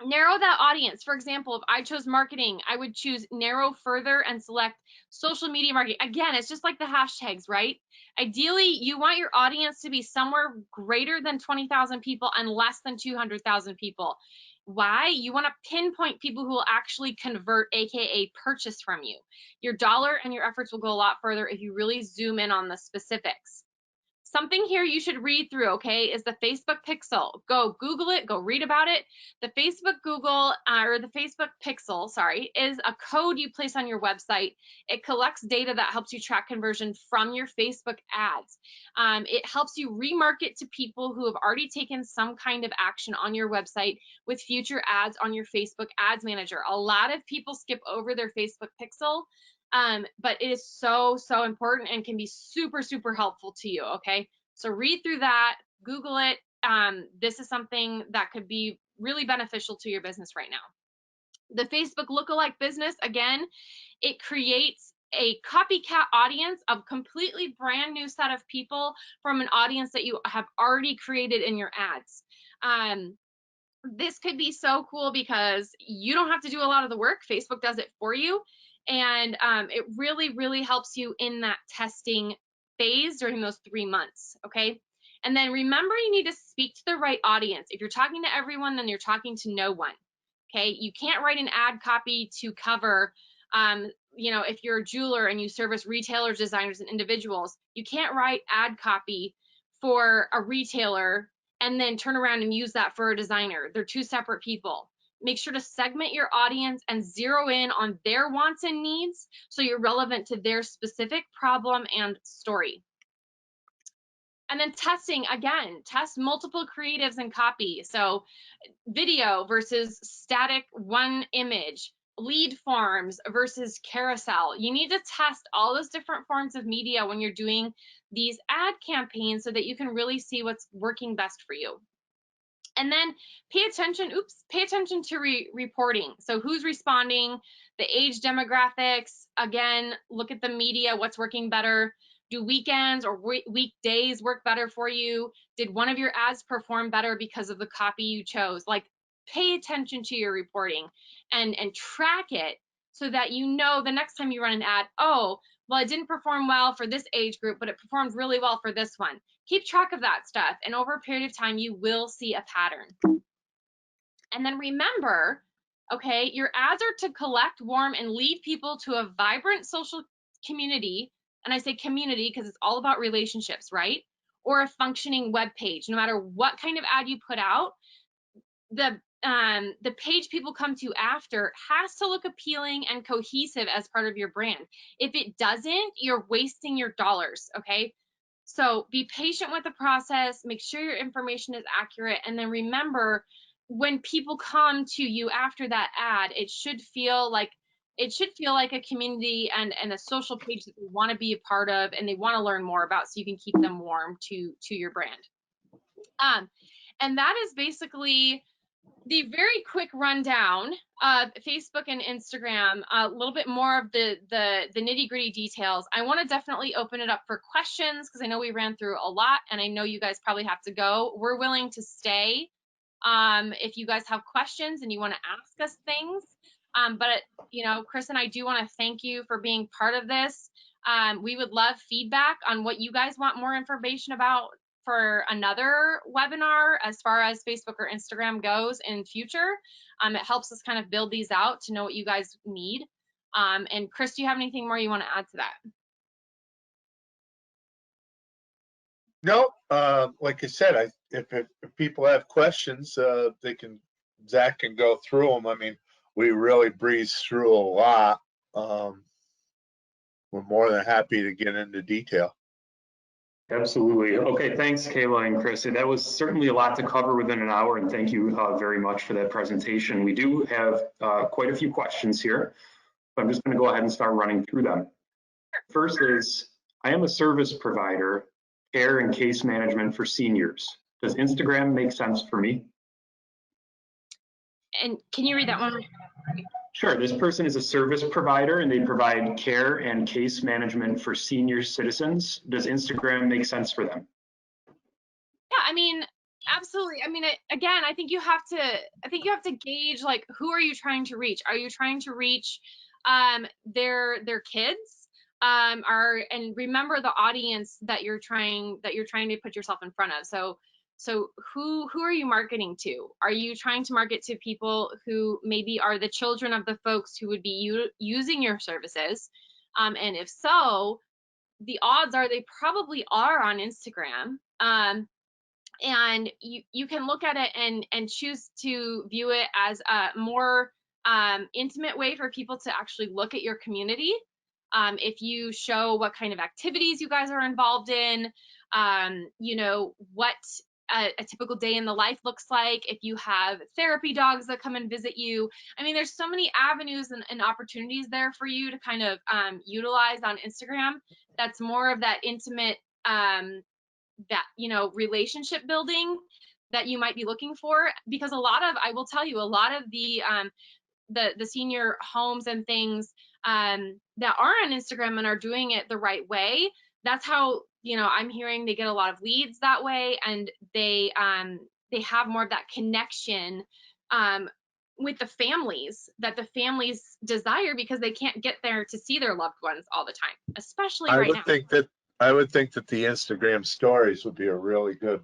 Narrow that audience. For example, if I chose marketing, I would choose narrow further and select social media marketing. Again, it's just like the hashtags, right? Ideally, you want your audience to be somewhere greater than 20,000 people and less than 200,000 people. Why? You want to pinpoint people who will actually convert, aka purchase from you. Your dollar and your efforts will go a lot further if you really zoom in on the specifics. Something here you should read through, okay, is the Facebook Pixel. Go Google it, go read about it. The Facebook Pixel, sorry, is a code you place on your website. It collects data that helps you track conversion from your Facebook ads. It helps you remarket to people who have already taken some kind of action on your website with future ads on your Facebook Ads Manager. A lot of people skip over their Facebook Pixel. But it is so important and can be super helpful to you, okay? So read through that, Google it. This is something that could be really beneficial to your business right now. The Facebook lookalike business, again, it creates a copycat audience of completely brand new set of people from an audience that you have already created in your ads. This could be so cool because you don't have to do a lot of the work. Facebook does it for you. And it really helps you in that testing phase during those 3 months, okay? And then remember, you need to speak to the right audience. If you're talking to everyone, then you're talking to no one, okay? You can't write an ad copy to cover, you know, if you're a jeweler and you service retailers, designers, and individuals, you can't write ad copy for a retailer and then turn around and use that for a designer. They're two separate people. Make sure to segment your audience and zero in on their wants and needs so you're relevant to their specific problem and story. And then testing, again, test multiple creatives and copy. So video versus static one image, lead forms versus carousel. You need to test all those different forms of media when you're doing these ad campaigns so that you can really see what's working best for you. And then pay attention to reporting. So who's responding, the age demographics, again, look at the media, what's working better. Do weekends or weekdays work better for you? Did one of your ads perform better because of the copy you chose? Like, pay attention to your reporting and track it so that you know the next time you run an ad, oh, well, it didn't perform well for this age group, but it performed really well for this one. Keep track of that stuff, and over a period of time, you will see a pattern. And then remember, okay, your ads are to collect, warm, and lead people to a vibrant social community. And I say community because it's all about relationships, right? Or a functioning web page. No matter what kind of ad you put out, the page people come to after has to look appealing and cohesive as part of your brand. If it doesn't, you're wasting your dollars, okay? So be patient with the process, make sure your information is accurate, and then remember, when people come to you after that ad, it should feel like a community and a social page that they want to be a part of and they want to learn more about, so you can keep them warm to your brand. And that is basically the very quick rundown of Facebook and Instagram, a little bit more of the nitty gritty details. I want to definitely open it up for questions because I know we ran through a lot and I know you guys probably have to go. We're willing to stay if you guys have questions and you want to ask us things. But you know, Chris and I do want to thank you for being part of this. We would love feedback on what you guys want more information about for another webinar as far as Facebook or Instagram goes in future. It helps us kind of build these out to know what you guys need. And Chris, do you have anything more you want to add to that? No, like I said, if people have questions, Zach can go through them. I mean, we really breeze through a lot. We're more than happy to get into detail. Absolutely. Okay, thanks, Kayla and Chris. That was certainly a lot to cover within an hour, and thank you very much for that presentation. We do have quite a few questions here, so I'm just going to go ahead and start running through them. First is, I am a service provider, care and case management for seniors. Does Instagram make sense for me? And can you read that one? Sure. This person is a service provider and they provide care and case management for senior citizens. Does Instagram make sense for them? Yeah, I mean, absolutely. I mean, again, I think you have to gauge, like, who are you trying to reach? Are you trying to reach their kids? And remember the audience that you're trying to put yourself in front of. So who are you marketing to? Are you trying to market to people who maybe are the children of the folks who would be using your services? And if so, the odds are they probably are on Instagram. And you can look at it and choose to view it as a more intimate way for people to actually look at your community. If you show what kind of activities you guys are involved in, you know, what a typical day in the life looks like, if you have therapy dogs that come and visit you. I mean, there's so many avenues and opportunities there for you to kind of utilize on Instagram. That's more of that intimate that, you know, relationship building that you might be looking for, because a lot of, I will tell you, a lot of the senior homes and things that are on Instagram and are doing it the right way, that's how, you know, I'm hearing they get a lot of leads that way, and they have more of that connection with the families that the families desire, because they can't get there to see their loved ones all the time, especially right now. I would think that the Instagram stories would be a really good,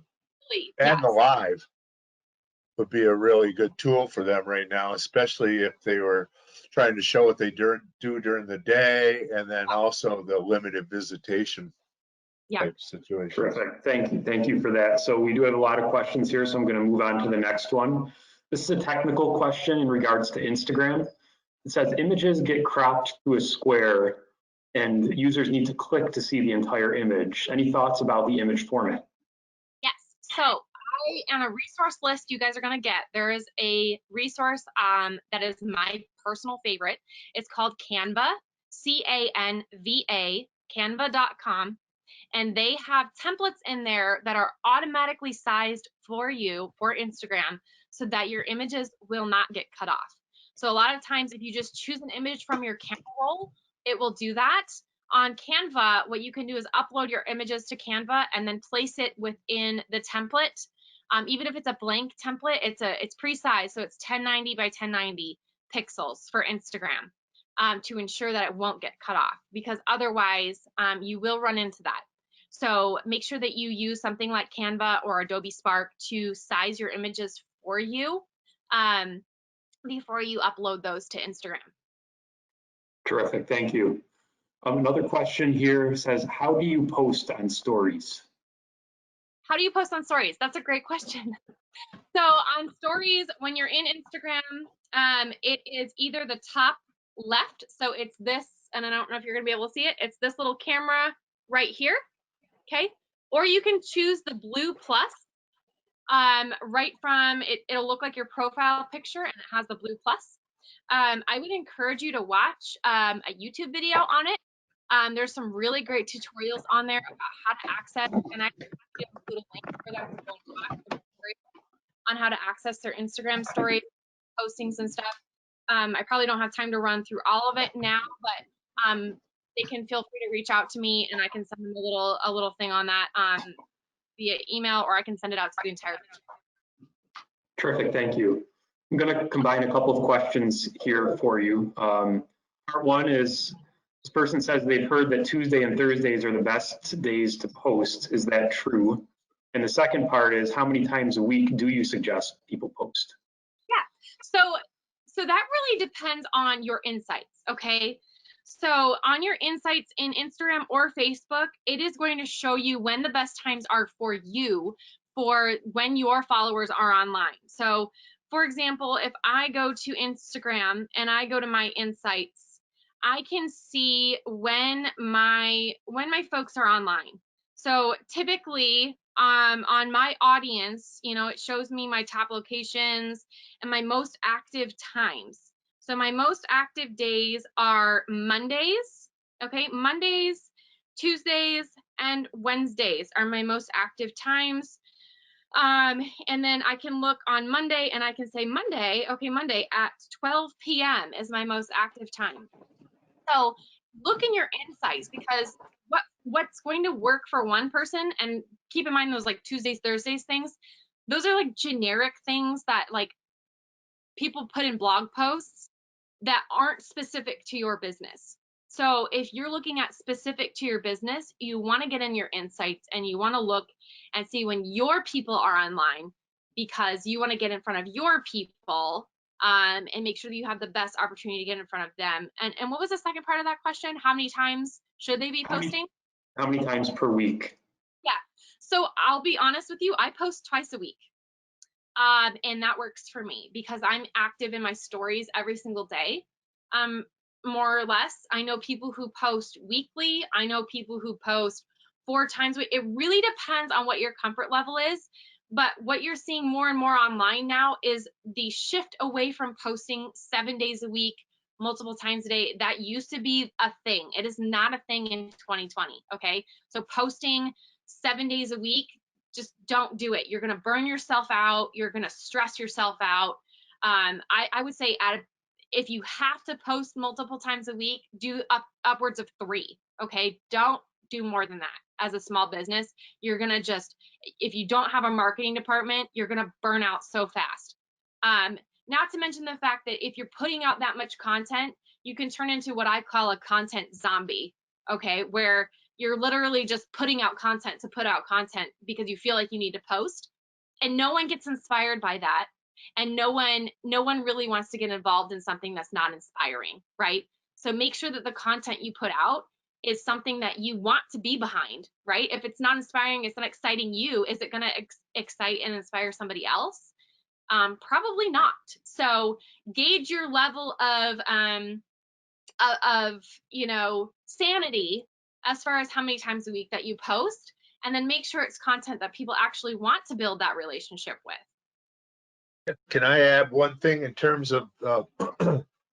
and Yes. the live would be a really good tool for them right now, especially if they were trying to show what they do during the day, and then also the limited visitation type situation. Terrific. Thank you for that. So we do have a lot of questions here, so I'm going to move on to the next one. This is a technical question in regards to Instagram. It says images get cropped to a square and users need to click to see the entire image. Any thoughts about the image format? Yes. So on a resource list you guys are going to get, there is a resource that is my personal favorite. It's called Canva, C-A-N-V-A, canva.com. And they have templates in there that are automatically sized for you for Instagram so that your images will not get cut off. So a lot of times if you just choose an image from your Canva roll, it will do that. On Canva, what you can do is upload your images to Canva and then place it within the template. Even if it's a blank template, it's pre-sized, so it's 1090 by 1090 pixels for Instagram to ensure that it won't get cut off, because otherwise you will run into that. So make sure that you use something like Canva or Adobe Spark to size your images for you before you upload those to Instagram. Terrific, thank you. Another question here says, how do you post on stories? How do you post on stories? That's a great question. So on stories, when you're in Instagram, it is either the top left, so it's this, and I don't know if you're gonna be able to see it, it's this little camera right here, okay? Or you can choose the blue plus right from it. It'll look like your profile picture and it has the blue plus. I would encourage you to watch a YouTube video on it. There's some really great tutorials on there about how to access, and I actually include a link for them to go and watch some tutorials on how to access their Instagram stories, postings and stuff. I probably don't have time to run through all of it now, but they can feel free to reach out to me, and I can send them a little thing on that via email, or I can send it out to the entire team. Terrific, thank you. I'm going to combine a couple of questions here for you. Part one is, this person says they've heard that Tuesday and Thursdays are the best days to post. Is that true? And the second part is, how many times a week do you suggest people post? Yeah, so that really depends on your insights, okay? So on your insights in Instagram or Facebook, it is going to show you when the best times are for you, for when your followers are online. So for example, if I go to Instagram and I go to my insights, I can see when my folks are online. So typically on my audience, you know, it shows me my top locations and my most active times. So my most active days are Mondays, okay? Mondays, Tuesdays, and Wednesdays are my most active times. And then I can look on Monday and I can say Monday, okay, Monday at 12 p.m. is my most active time. So look in your insights, because what's going to work for one person, and keep in mind those like Tuesdays, Thursdays things, those are like generic things that like people put in blog posts that aren't specific to your business. So if you're looking at specific to your business, you want to get in your insights and you want to look and see when your people are online, because you want to get in front of your people and make sure that you have the best opportunity to get in front of them. And what was the second part of that question? How many times should they be posting? How many times per week? Yeah. So I'll be honest with you, I post twice a week. And that works for me because I'm active in my stories every single day, more or less. I know people who post weekly. I know people who post 4 times a week. It really depends on what your comfort level is. But what you're seeing more and more online now is the shift away from posting 7 days a week, multiple times a day. That used to be a thing. It is not a thing in 2020, okay? So posting 7 days a week, just don't do it. You're going to burn yourself out. You're going to stress yourself out. I would say if you have to post multiple times a week, do upwards of 3, okay? Don't do more than that. As a small business, you're going to just, if you don't have a marketing department, you're going to burn out so fast. Not to mention the fact that if you're putting out that much content, you can turn into what I call a content zombie, okay? Where you're literally just putting out content to put out content because you feel like you need to post, and no one gets inspired by that, and no one really wants to get involved in something that's not inspiring, right? So make sure that the content you put out is something that you want to be behind, right? If it's not inspiring, it's not exciting you, is it going to excite and inspire somebody else? Probably not. So gauge your level of you know, sanity as far as how many times a week that you post, and then make sure it's content that people actually want to build that relationship with. Can I add one thing in terms of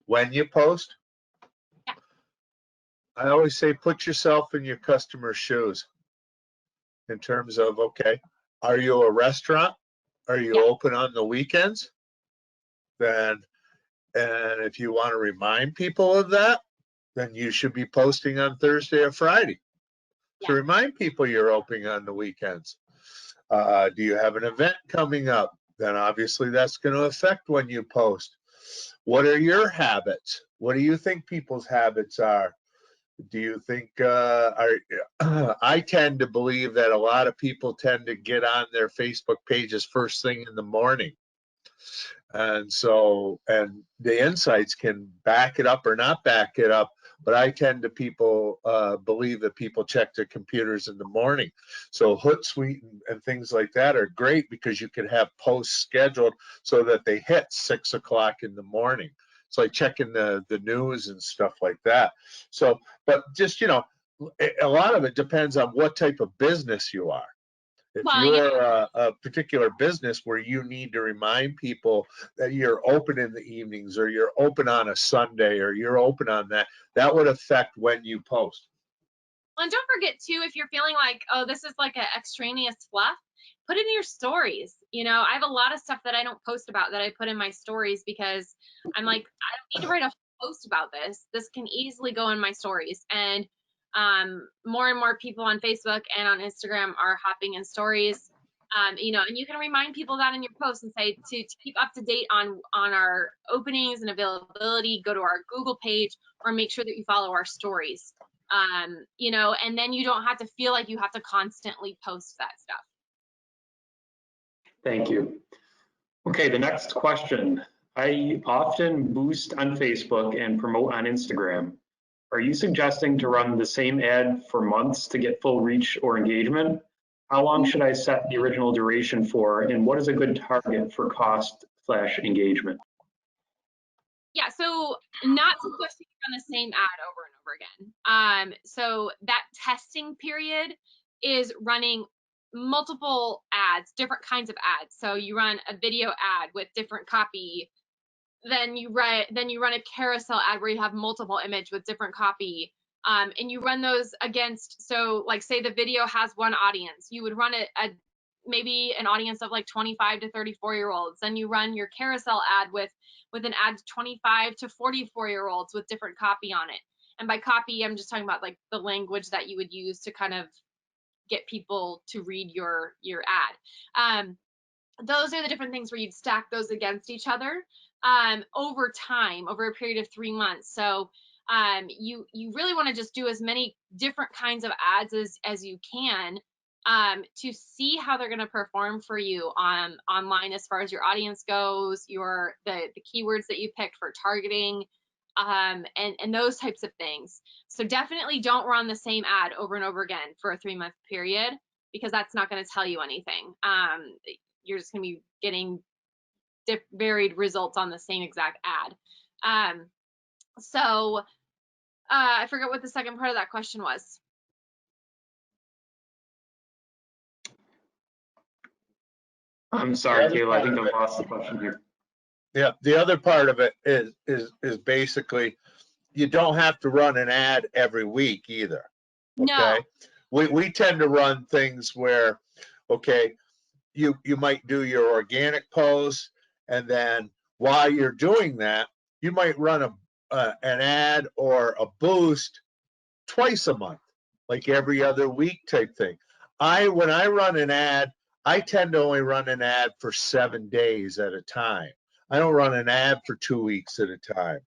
when you post? Yeah. I always say put yourself in your customer's shoes in terms of, okay, are you a restaurant? Are you open on the weekends? Then, and if you want to remind people of that, then you should be posting on Thursday or Friday to remind people you're open on the weekends. Do you have an event coming up? Then obviously that's going to affect when you post. What are your habits? What do you think people's habits are? Do you think I tend to believe that a lot of people tend to get on their Facebook pages first thing in the morning. And so, and the insights can back it up or not back it up, but I tend to believe that people check their computers in the morning. So Hootsuite and things like that are great because you can have posts scheduled so that they hit 6 o'clock in the morning. It's like checking the news and stuff like that. So, but just, you know, a lot of it depends on what type of business you are. If you're a particular business where you need to remind people that you're open in the evenings, or you're open on a Sunday, or you're open on that, that would affect when you post. Well, and don't forget too, if you're feeling like, oh, this is like an extraneous fluff, put it in your stories. I have a lot of stuff that I don't post about that I put in my stories because I'm like, I don't need to write a post about this. This can easily go in my stories. And more and more people on Facebook and on Instagram are hopping in stories. And you can remind people that in your posts and say to keep up to date on our openings and availability, go to our Google page or make sure that you follow our stories. And then you don't have to feel like you have to constantly post that stuff. Thank you. Okay, the next question. I often boost on Facebook and promote on Instagram. Are you suggesting to run the same ad for months to get full reach or engagement? How long should I set the original duration for, and what is a good target for cost/engagement? Yeah, so not suggesting you run the same ad over and over again. So that testing period is running multiple ads, different kinds of ads. So you run a video ad with different copy, then you run a carousel ad where you have multiple image with different copy. And you run those against, so like say the video has one audience, you would run it maybe an audience of like 25 to 34-year-olds. Then you run your carousel ad with an ad to 25 to 44-year-olds with different copy on it. And by copy, I'm just talking about like the language that you would use to kind of get people to read your ad. Those are the different things where you'd stack those against each other over time, over a period of 3 months. So you really want to just do as many different kinds of ads as you can to see how they're going to perform for you online as far as your audience goes, the keywords that you picked for targeting, and those types of things. So definitely don't run the same ad over and over again for a 3-month period, because that's not going to tell you anything. You're just going to be getting varied results on the same exact ad. So I forgot what the second part of that question was. I'm sorry, Kayla, I think I lost the question here. Yeah, the other part of it is basically you don't have to run an ad every week either. Okay. No. We tend to run things where, okay, you might do your organic posts, and then while you're doing that, you might run an ad or a boost twice a month, like every other week type thing. When I run an ad, I tend to only run an ad for 7 days at a time. I don't run an ad for 2 weeks at a time.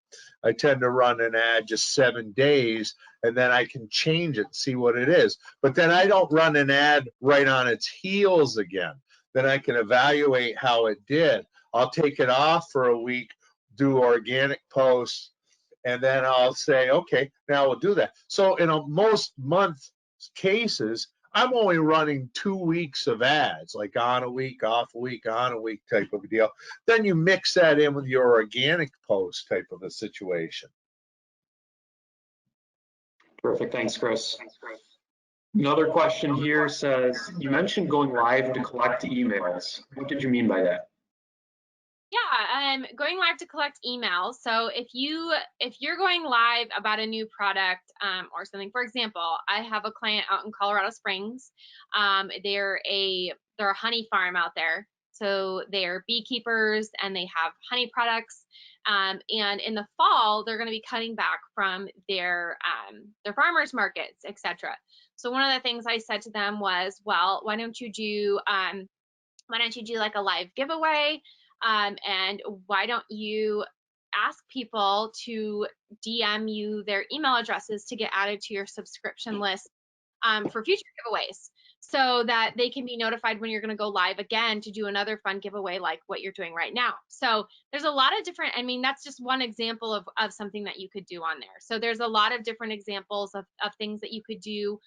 I tend to run an ad just 7 days, and then I can change it, see what it is. But then I don't run an ad right on its heels again. Then I can evaluate how it did. I'll take it off for a week, do organic posts, and then I'll say, okay, now we'll do that. So in most month cases, I'm only running 2 weeks of ads, like on a week, off a week, on a week type of a deal. Then you mix that in with your organic post type of a situation. Perfect, thanks, Chris. Another question here says, you mentioned going live to collect emails. What did you mean by that? Yeah, going live to collect emails. So if you're going live about a new product or something, for example, I have a client out in Colorado Springs. They're a honey farm out there. So they're beekeepers and they have honey products. And in the fall, they're going to be cutting back from their farmers markets, etc. So one of the things I said to them was, well, why don't you do like a live giveaway? And why don't you ask people to DM you their email addresses to get added to your subscription list for future giveaways, so that they can be notified when you're going to go live again to do another fun giveaway like what you're doing right now. So there's a lot of different, that's just one example of something that you could do on there. So there's a lot of different examples of things that you could do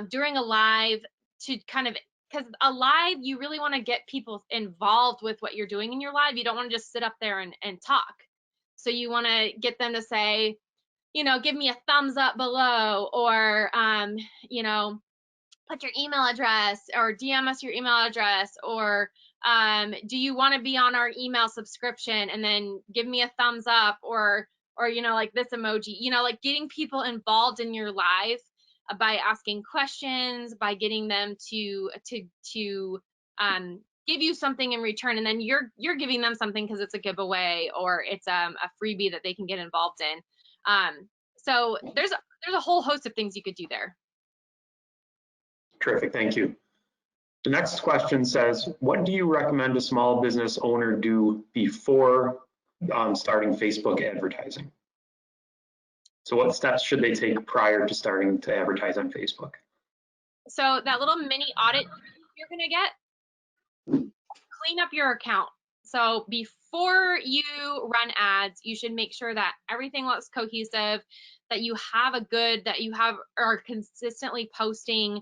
during a live to kind of, because a live, you really want to get people involved with what you're doing in your live. You don't want to just sit up there and talk. So you want to get them to say, give me a thumbs up below, or, put your email address, or DM us your email address, or do you want to be on our email subscription, and then give me a thumbs up, or like this emoji, like getting people involved in your live by asking questions, by getting them to give you something in return, and then you're giving them something because it's a giveaway or it's a freebie that they can get involved in. So there's a whole host of things you could do there. Terrific, thank you. The next question says, what do you recommend a small business owner do before starting Facebook advertising? So what steps should they take prior to starting to advertise on Facebook? So that little mini audit you're gonna get, clean up your account. So before you run ads, you should make sure that everything looks cohesive, that you are consistently posting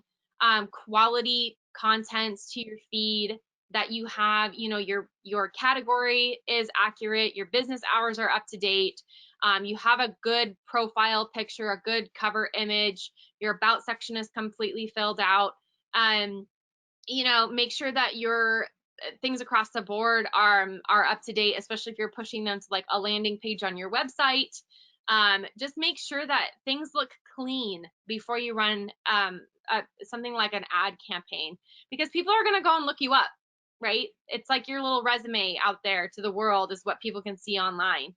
quality contents to your feed, that you have, your category is accurate, your business hours are up to date, you have a good profile picture, a good cover image, your about section is completely filled out. Make sure that your things across the board are up to date, especially if you're pushing them to like a landing page on your website. Just make sure that things look clean before you run something like an ad campaign, because people are going to go and look you up, right? It's like your little resume out there to the world is what people can see online.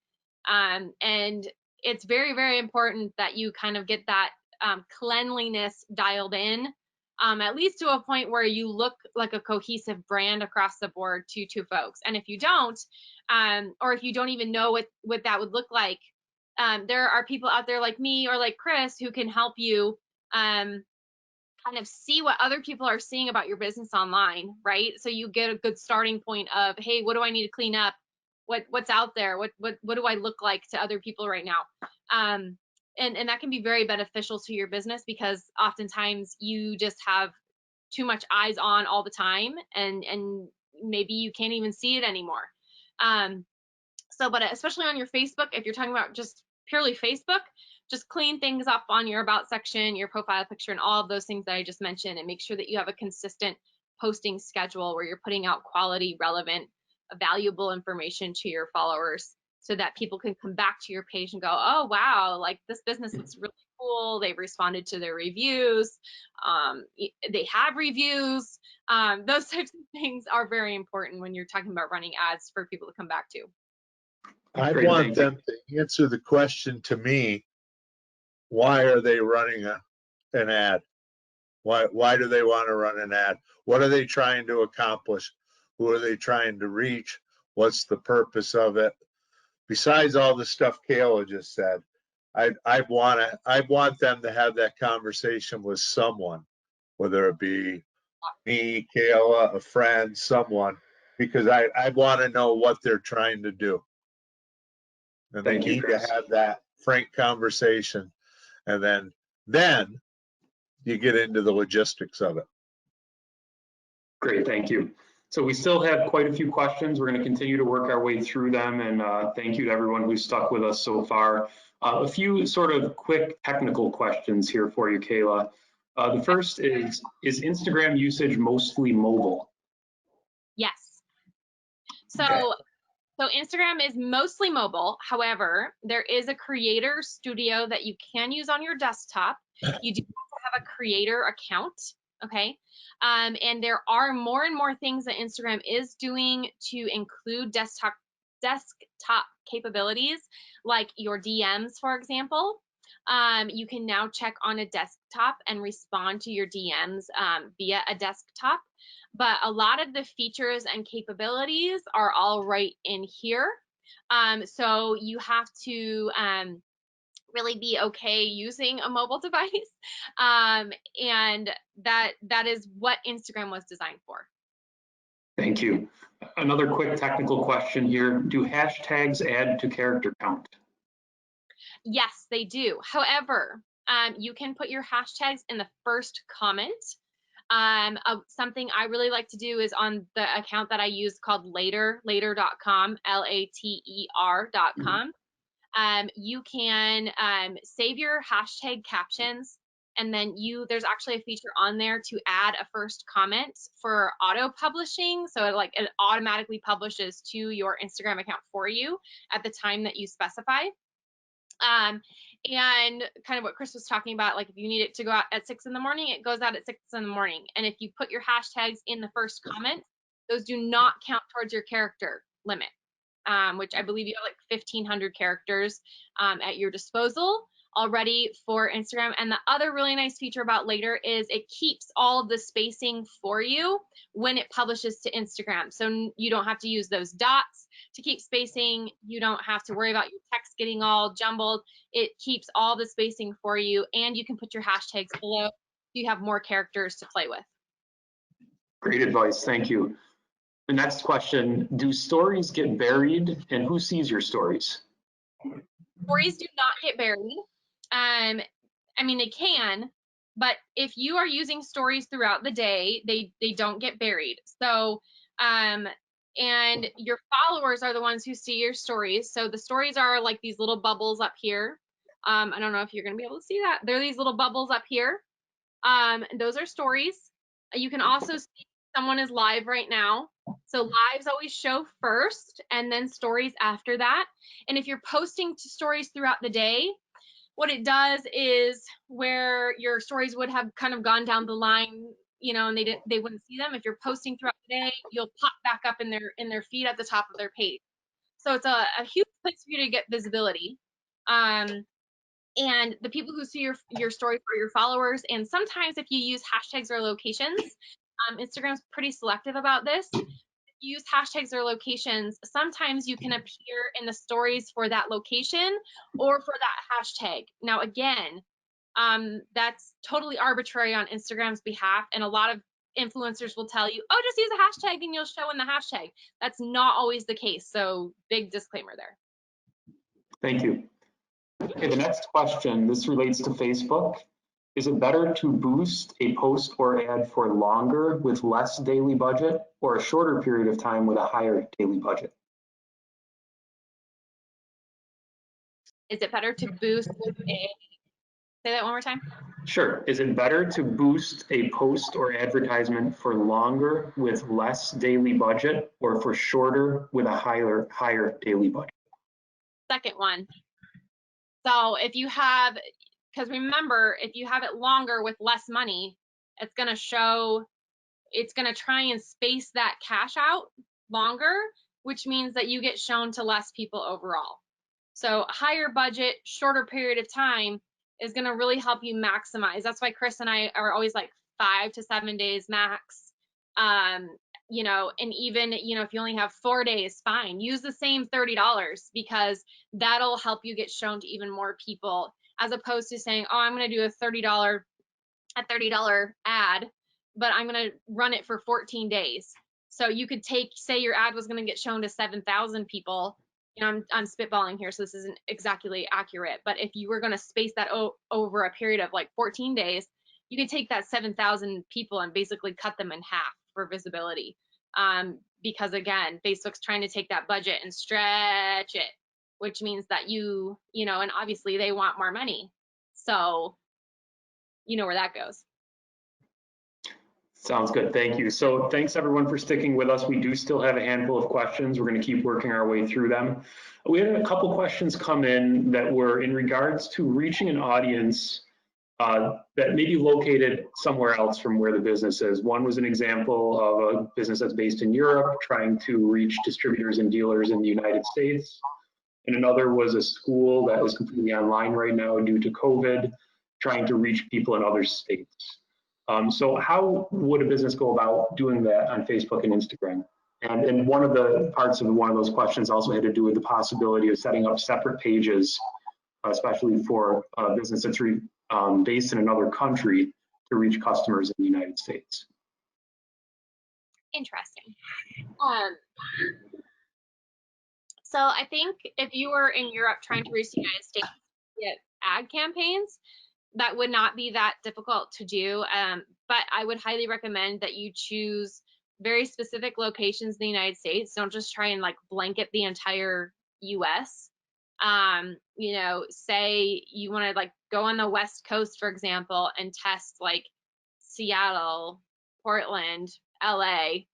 And it's very, very important that you kind of get that cleanliness dialed in, at least to a point where you look like a cohesive brand across the board to folks. And if you don't, or if you don't even know what that would look like, there are people out there like me or like Chris who can help you kind of see what other people are seeing about your business online, right? So you get a good starting point of, hey, what do I need to clean up? What's out there? What do I look like to other people right now? And that can be very beneficial to your business, because oftentimes you just have too much eyes on all the time, and maybe you can't even see it anymore. But especially on your Facebook, if you're talking about just purely Facebook, just clean things up on your about section, your profile picture, and all of those things that I just mentioned, and make sure that you have a consistent posting schedule where you're putting out quality, relevant, valuable information to your followers, so that people can come back to your page and go, oh, wow, like this business looks really cool. They've responded to their reviews. They have reviews. Those types of things are very important when you're talking about running ads for people to come back to. I want them to answer the question to me, why are they running an ad? Why do they want to run an ad? What are they trying to accomplish? Who are they trying to reach? What's the purpose of it? Besides all the stuff Kayla just said, I want them to have that conversation with someone, whether it be me, Kayla, a friend, someone, because I want to know what they're trying to do. And they need to have that frank conversation, and then you get into the logistics of it. Great, thank you. So we still have quite a few questions. We're going to continue to work our way through them, and thank you to everyone who's stuck with us so far. A few sort of quick technical questions here for you, Kayla. The first is Instagram usage mostly mobile? Yes. So Instagram is mostly mobile. However, there is a creator studio that you can use on your desktop. You do have to have a creator account, okay? And there are more and more things that Instagram is doing to include desktop capabilities, like your DMs, for example. You can now check on a desktop and respond to your DMs via a desktop. But a lot of the features and capabilities are all right in here. So you have to really be okay using a mobile device. And that is what Instagram was designed for. Thank you. Another quick technical question here. Do hashtags add to character count? Yes, they do. However, you can put your hashtags in the first comment. Something I really like to do is on the account that I use called later.com, later.com. You can save your hashtag captions, and then there's actually a feature on there to add a first comment for auto publishing. So it automatically publishes to your Instagram account for you at the time that you specify. And kind of what Chris was talking about, like if you need it to go out at 6 in the morning, it goes out at 6 in the morning. And if you put your hashtags in the first comment, those do not count towards your character limit, which I believe you have like 1,500 characters at your disposal already for Instagram. And the other really nice feature about Later is it keeps all of the spacing for you when it publishes to Instagram. So you don't have to use those dots to keep spacing. You don't have to worry about your text getting all jumbled. It keeps all the spacing for you, and you can put your hashtags below. You have more characters to play with. Great advice, thank you. The next question, do stories get buried and who sees your stories? Stories do not get buried. I mean, they can, but if you are using stories throughout the day, they don't get buried. So, and your followers are the ones who see your stories. So the stories are like these little bubbles up here. I don't know if you're gonna be able to see that. They're these little bubbles up here. Those are stories. You can also see someone is live right now. So lives always show first and then stories after that. And if you're posting to stories throughout the day, what it does is where your stories would have kind of gone down the line, you know, and they wouldn't see them. If you're posting throughout the day, you'll pop back up in their feed at the top of their page. So it's a huge place for you to get visibility. And the people who see your stories are your followers. And sometimes if you use hashtags or locations, Instagram's pretty selective about this. If you use hashtags or locations, sometimes you can appear in the stories for that location or for that hashtag. Now, again, that's totally arbitrary on Instagram's behalf. And a lot of influencers will tell you, oh, just use a hashtag and you'll show in the hashtag. That's not always the case. So big disclaimer there. Thank you. Okay, the next question, this relates to Facebook. Is it better to boost a post or ad for longer with less daily budget or a shorter period of time with a higher daily budget? Is it better to boost say that one more time? Sure. Is it better to boost a post or advertisement for longer with less daily budget or for shorter with a higher daily budget? Second one. So if you have, because remember, if you have it longer with less money, it's going to show, it's going to try and space that cash out longer, which means that you get shown to less people overall. So higher budget, shorter period of time is going to really help you maximize. That's why Chris and I are always like 5 to 7 days max. You know, and even, you know, if you only have 4 days, fine. Use the same $30 because that'll help you get shown to even more people, as opposed to saying, oh, I'm going to do a $30 ad, but I'm going to run it for 14 days. So you could say your ad was going to get shown to 7,000 people. You know, I'm spitballing here, so this isn't exactly accurate, but if you were going to space that over a period of like 14 days, you could take that 7,000 people and basically cut them in half for visibility. Because again, Facebook's trying to take that budget and stretch it, which means that you know, and obviously they want more money. So you know where that goes. Sounds good, thank you. So thanks everyone for sticking with us. We do still have a handful of questions. We're going to keep working our way through them. We had a couple questions come in that were in regards to reaching an audience that may be located somewhere else from where the business is. One was an example of a business that's based in Europe trying to reach distributors and dealers in the United States. And another was a school that is completely online right now due to COVID, trying to reach people in other states. So how would a business go about doing that on Facebook and Instagram? And one of the parts of one of those questions also had to do with the possibility of setting up separate pages, especially for a business that's based in another country to reach customers in the United States. Interesting. So I think if you were in Europe trying to reach the United States get ad campaigns, that would not be that difficult to do. But I would highly recommend that you choose very specific locations in the United States. Don't just try and like blanket the entire US. You know, say you want to like go on the West Coast, for example, and test like Seattle, Portland, LA,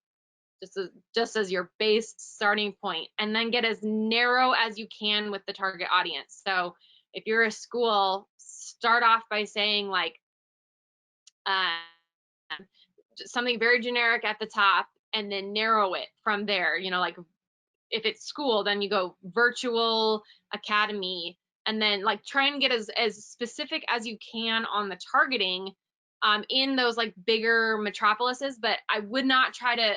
just as your base starting point, and then get as narrow as you can with the target audience. So if you're a school, start off by saying like something very generic at the top and then narrow it from there. You know, like if it's school, then you go virtual academy, and then like try and get as specific as you can on the targeting in those like bigger metropolises. But I would not try to,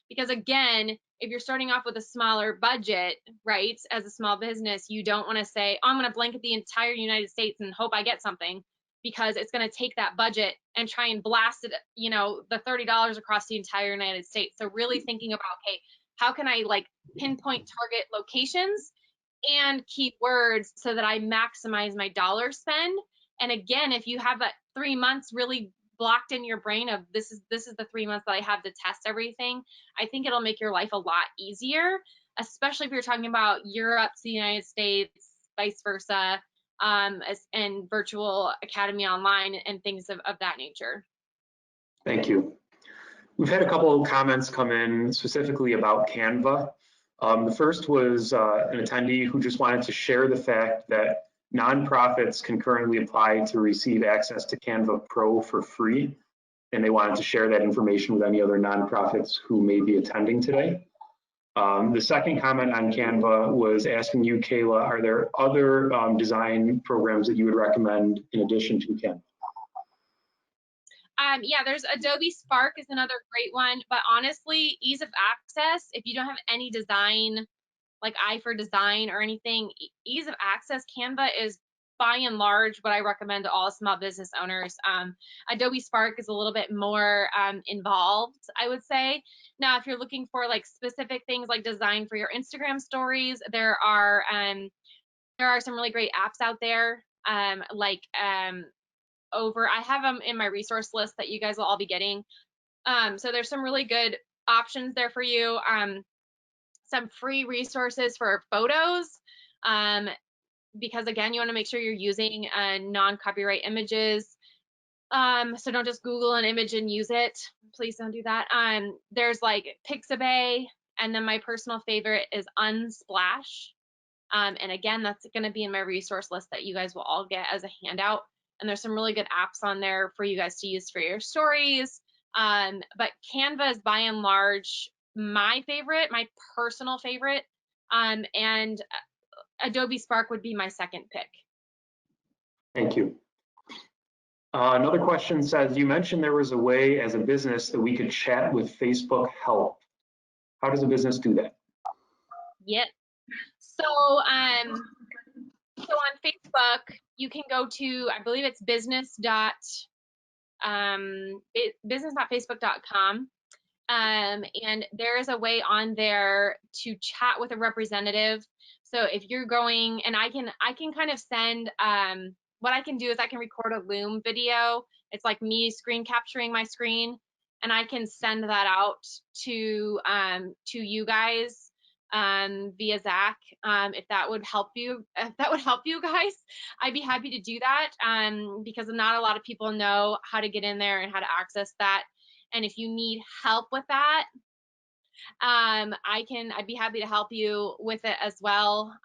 because again, if you're starting off with a smaller budget, right, as a small business, you don't want to say, oh, I'm going to blanket the entire United States and hope I get something, because it's going to take that budget and try and blast it, you know, the $30 across the entire United States. So really thinking about, okay, how can I like pinpoint target locations and keywords so that I maximize my dollar spend? And again, if you have that 3 months really blocked in your brain of this is the 3 months that I have to test everything, I think it'll make your life a lot easier, especially if you're talking about Europe to the United States, vice versa, and virtual academy online and things of that nature. Thank you. We've had a couple of comments come in specifically about Canva. The first was an attendee who just wanted to share the fact that nonprofits can currently apply to receive access to Canva Pro for free, and they wanted to share that information with any other nonprofits who may be attending today. The second comment on Canva was asking you, Kayla, are there other design programs that you would recommend in addition to Canva? Yeah, there's Adobe Spark is another great one, but honestly, ease of access, if you don't have any design, like eye for design or anything, ease of access, Canva is by and large what I recommend to all small business owners. Adobe Spark is a little bit more involved, I would say. Now, if you're looking for like specific things like design for your Instagram stories, there are some really great apps out there, I have them in my resource list that you guys will all be getting. So there's some really good options there for you. Some free resources for photos, because again, you want to make sure you're using non-copyright images. So don't just Google an image and use it. Please don't do that. There's like Pixabay, and then my personal favorite is Unsplash. And again, that's going to be in my resource list that you guys will all get as a handout. And there's some really good apps on there for you guys to use for your stories. But Canva is by and large my favorite, my personal favorite. And Adobe Spark would be my second pick. Thank you. Another question says, you mentioned there was a way as a business that we could chat with Facebook help. How does a business do that? Yep. So on Facebook, you can go to, I believe it's business.facebook.com. And there is a way on there to chat with a representative. So if you're going, and I can kind of send, what I can do is I can record a Loom video. It's like me screen capturing my screen, and I can send that out to you guys via Zach. If that would help you, guys, I'd be happy to do that, because not a lot of people know how to get in there and how to access that. And if you need help with that, I'd be happy to help you with it as well.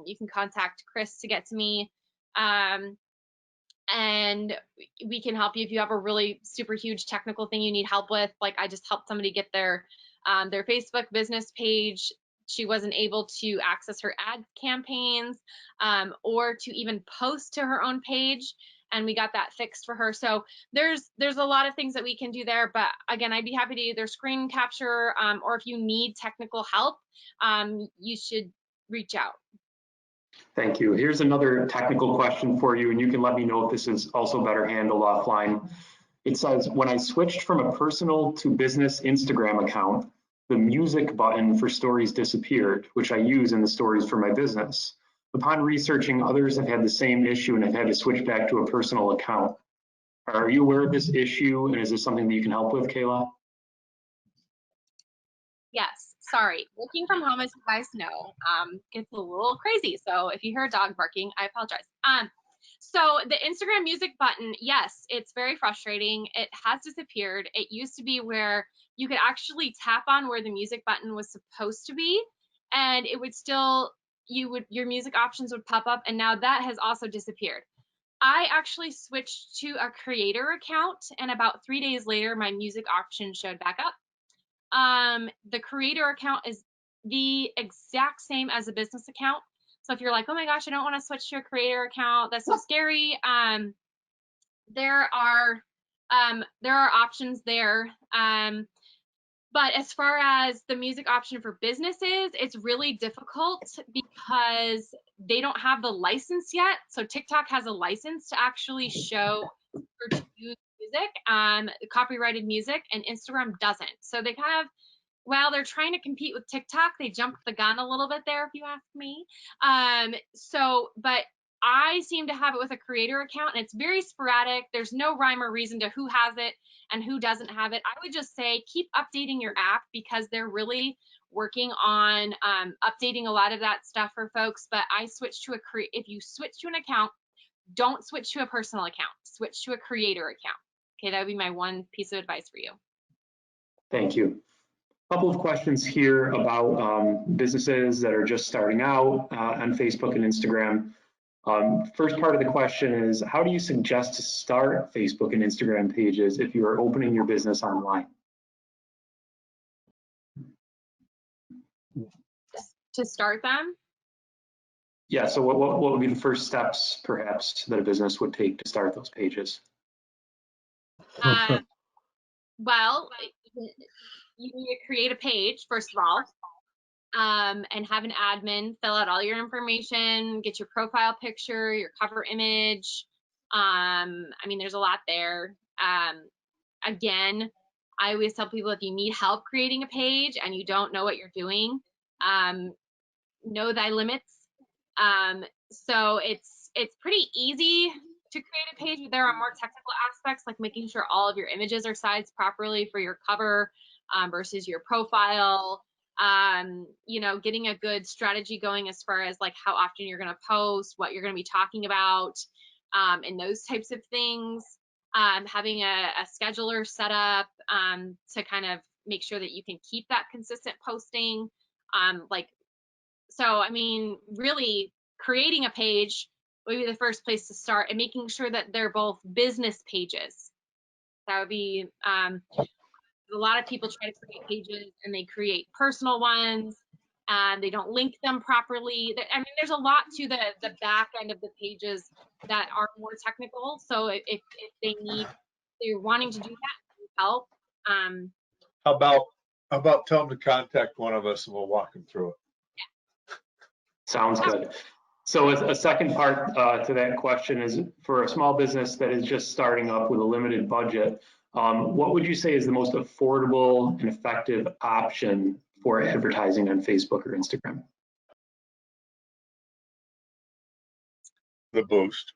You can contact Chris to get to me, and we can help you if you have a really super huge technical thing you need help with. Like I just helped somebody get their Facebook business page. She wasn't able to access her ad campaigns, or to even post to her own page, and we got that fixed for her. So there's a lot of things that we can do there, but again, I'd be happy to either screen capture, or if you need technical help, you should reach out. Thank you. Here's another technical question for you, and you can let me know if this is also better handled offline. It says, when I switched from a personal to business Instagram account, the music button for stories disappeared, which I use in the stories for my business. Upon researching, others have had the same issue and have had to switch back to a personal account. Are you aware of this issue, and is this something that you can help with, Kayla? Yes, sorry. Working from home, as you guys know, gets a little crazy. So if you hear a dog barking, I apologize. So the Instagram music button, yes, it's very frustrating. It has disappeared. It used to be where you could actually tap on where the music button was supposed to be, and it would still your music options would pop up, and now that has also disappeared. I actually switched to a creator account, and about 3 days later, my music option showed back up. The creator account is the exact same as a business account. So if you're like, oh my gosh, I don't want to switch to a creator account, that's so scary. There are options there. But as far as the music option for businesses, it's really difficult because they don't have the license yet. So TikTok has a license to actually show or to use music, copyrighted music, and Instagram doesn't. So they kind of, while they're trying to compete with TikTok, they jumped the gun a little bit there, if you ask me. But I seem to have it with a creator account, and it's very sporadic. There's no rhyme or reason to who has it and who doesn't have it. I would just say keep updating your app, because they're really working on updating a lot of that stuff for folks. But I switched to if you switch to an account, don't switch to a personal account, switch to a creator account. Okay, that would be my one piece of advice for you. Thank you. A couple of questions here about businesses that are just starting out on Facebook and Instagram. First part of the question is, how do you suggest to start Facebook and Instagram pages if you are opening your business online? To start them? Yeah, so what would be the first steps, perhaps, that a business would take to start those pages? Well, you need to create a page, first of all, and have an admin fill out all your information, get your profile picture, your cover image. I mean, there's a lot there. Again, I always tell people, if you need help creating a page and you don't know what you're doing, know thy limits. So it's pretty easy to create a page, but there are more technical aspects, like making sure all of your images are sized properly for your cover versus your profile. You know, getting a good strategy going as far as like how often you're going to post, what you're going to be talking about, and those types of things. Having a scheduler set up to kind of make sure that you can keep that consistent posting. So, I mean, really creating a page would be the first place to start, and making sure that they're both business pages. That would be, a lot of people try to create pages and they create personal ones and they don't link them properly. I mean, there's a lot to the back end of the pages that are more technical. So if they're wanting to do that, help. How about tell them to contact one of us and we'll walk them through it. Sounds good. So a second part to that question is, for a small business that is just starting up with a limited budget, what would you say is the most affordable and effective option for advertising on Facebook or Instagram? The boost.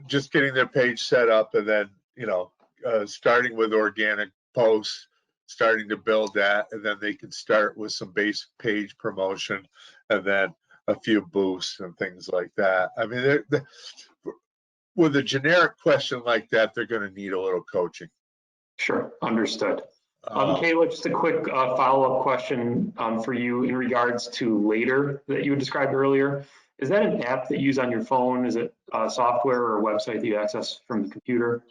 Just getting their page set up, and then, you know, starting with organic posts, starting to build that, and then they can start with some basic page promotion, and then a few boosts and things like that. I mean, with a generic question like that, they're going to need a little coaching. Sure, understood. Kayla, just a quick follow-up question for you in regards to Later that you described earlier. Is that an app that you use on your phone? Is it software or a website that you access from the computer?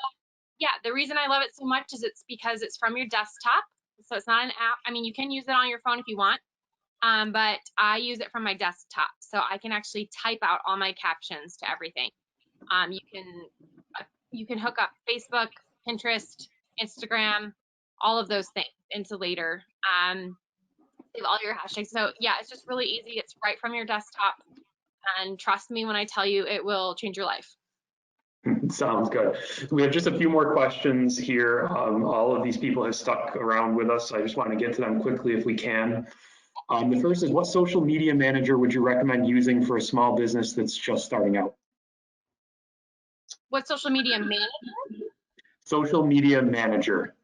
Yeah, the reason I love it so much is it's because it's from your desktop. So it's not an app. I mean, you can use it on your phone if you want, but I use it from my desktop. So I can actually type out all my captions to everything. You can hook up Facebook, Pinterest, Instagram, all of those things into Later. Save all your hashtags. So yeah, it's just really easy. It's right from your desktop. And trust me when I tell you, it will change your life. Sounds good. We have just a few more questions here. All of these people have stuck around with us. I just want to get to them quickly if we can. The first is, what social media manager would you recommend using for a small business that's just starting out? What social media manager? Social media manager.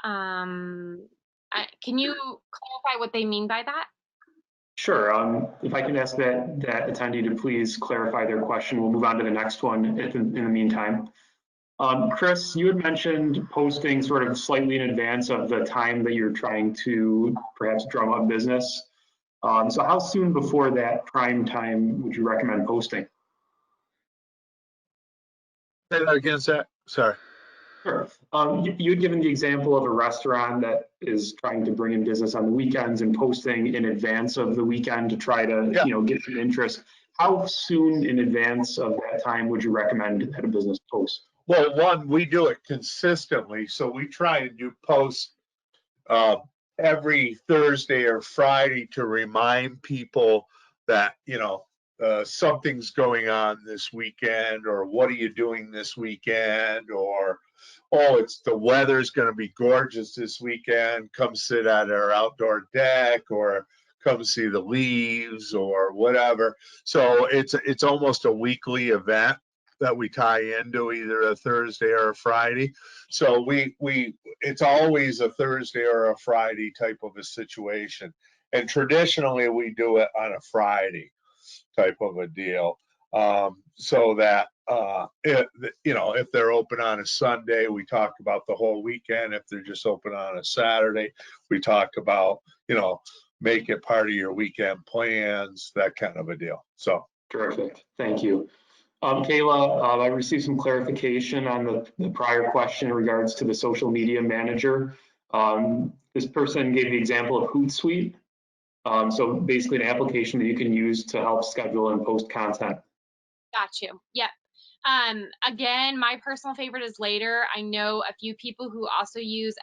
Can you clarify what they mean by that? Sure. If I can ask that attendee to please clarify their question, we'll move on to the next one in the meantime. Chris, you had mentioned posting sort of slightly in advance of the time that you're trying to perhaps drum up business. So how soon before that prime time would you recommend posting? Say that again, Zach. Sorry. Sure. You'd given the example of a restaurant that is trying to bring in business on the weekends and posting in advance of the weekend to try to, Yeah. get some interest. How soon in advance of that time would you recommend that a business post? Well, one, we do it consistently, so we try and do posts every Thursday or Friday to remind people that, something's going on this weekend, or what are you doing this weekend, or, oh, the weather's going to be gorgeous this weekend. Come sit at our outdoor deck, or come see the leaves, or whatever. So it's almost a weekly event that we tie into either a Thursday or a Friday. So it's always a Thursday or a Friday type of a situation. And traditionally we do it on a Friday type of a deal. So that, if they're open on a Sunday, we talk about the whole weekend. If they're just open on a Saturday, we talk about, make it part of your weekend plans, that kind of a deal. So. Terrific. Thank you. Kayla, I received some clarification on the prior question in regards to the social media manager. This person gave the example of Hootsuite. So basically an application that you can use to help schedule and post content. Got you. Yep. Again, my personal favorite is Later. I know a few people who also use,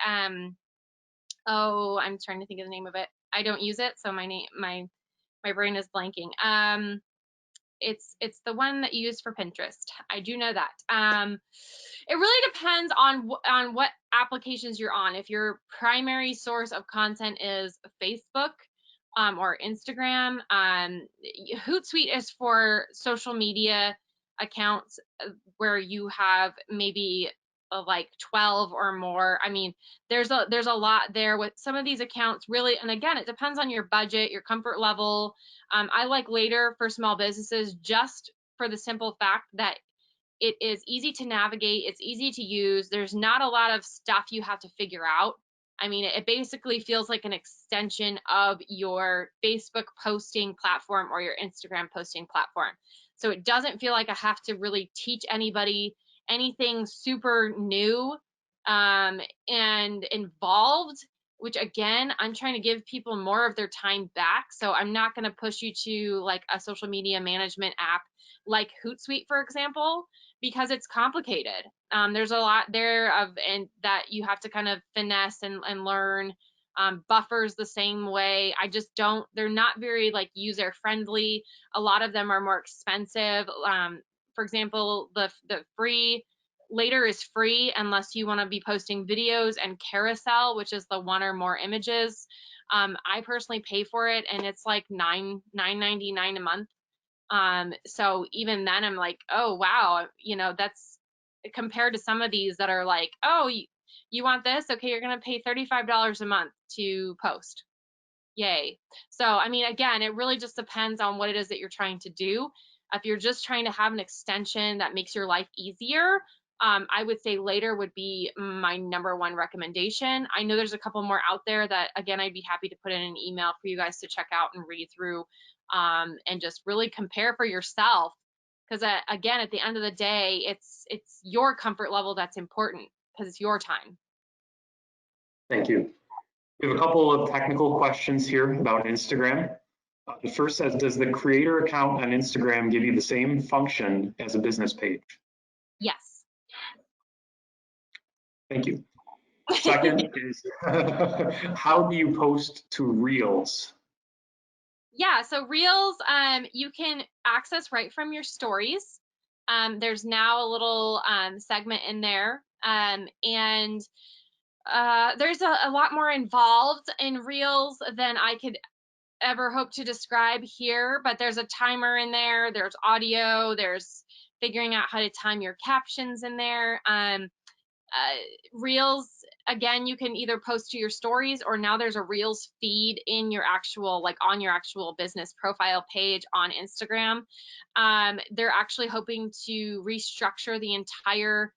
oh, I'm trying to think of the name of it. I don't use it, so my brain is blanking. It's the one that you use for Pinterest. I do know that. It really depends on what applications you're on. If your primary source of content is Facebook or Instagram, Hootsuite is for social media accounts where you have maybe like 12 or more. I mean, there's a lot there with some of these accounts really, and again, it depends on your budget, your comfort level. I like Later for small businesses just for the simple fact that it is easy to navigate, it's easy to use, there's not a lot of stuff you have to figure out. I mean, it basically feels like an extension of your Facebook posting platform or your Instagram posting platform. So it doesn't feel like I have to really teach anybody anything super new and involved, which again, I'm trying to give people more of their time back. So I'm not going to push you to like a social media management app like Hootsuite, for example, because it's complicated. There's a lot there and that you have to kind of finesse and learn. Buffers the same way. I just don't, they're not very like user friendly. A lot of them are more expensive. For example, the free Later is free unless you want to be posting videos and carousel, which is the one or more images. I personally pay for it and it's like $9.99 a month. So even then I'm like, oh wow, that's compared to some of these that are like, oh, you want this? Okay, you're gonna pay $35 a month to post. Yay. So I mean, again, it really just depends on what it is that you're trying to do. If you're just trying to have an extension that makes your life easier, I would say Later would be my #1 recommendation. I know there's a couple more out there that, again, I'd be happy to put in an email for you guys to check out and read through and just really compare for yourself. Because again, at the end of the day, it's your comfort level that's important because it's your time. Thank you. We have a couple of technical questions here about Instagram. The first says, does the creator account on Instagram give you the same function as a business page? Yes. Thank you. Second is, how do you post to Reels? Yeah, so Reels, you can access right from your stories. There's now a little segment in there, and there's a lot more involved in Reels than I could ever hope to describe here, but there's a timer in there, there's audio, there's figuring out how to time your captions in there. Reels, again, you can either post to your stories or now there's a Reels feed in your actual, like on your actual business profile page on Instagram. They're actually hoping to restructure the entire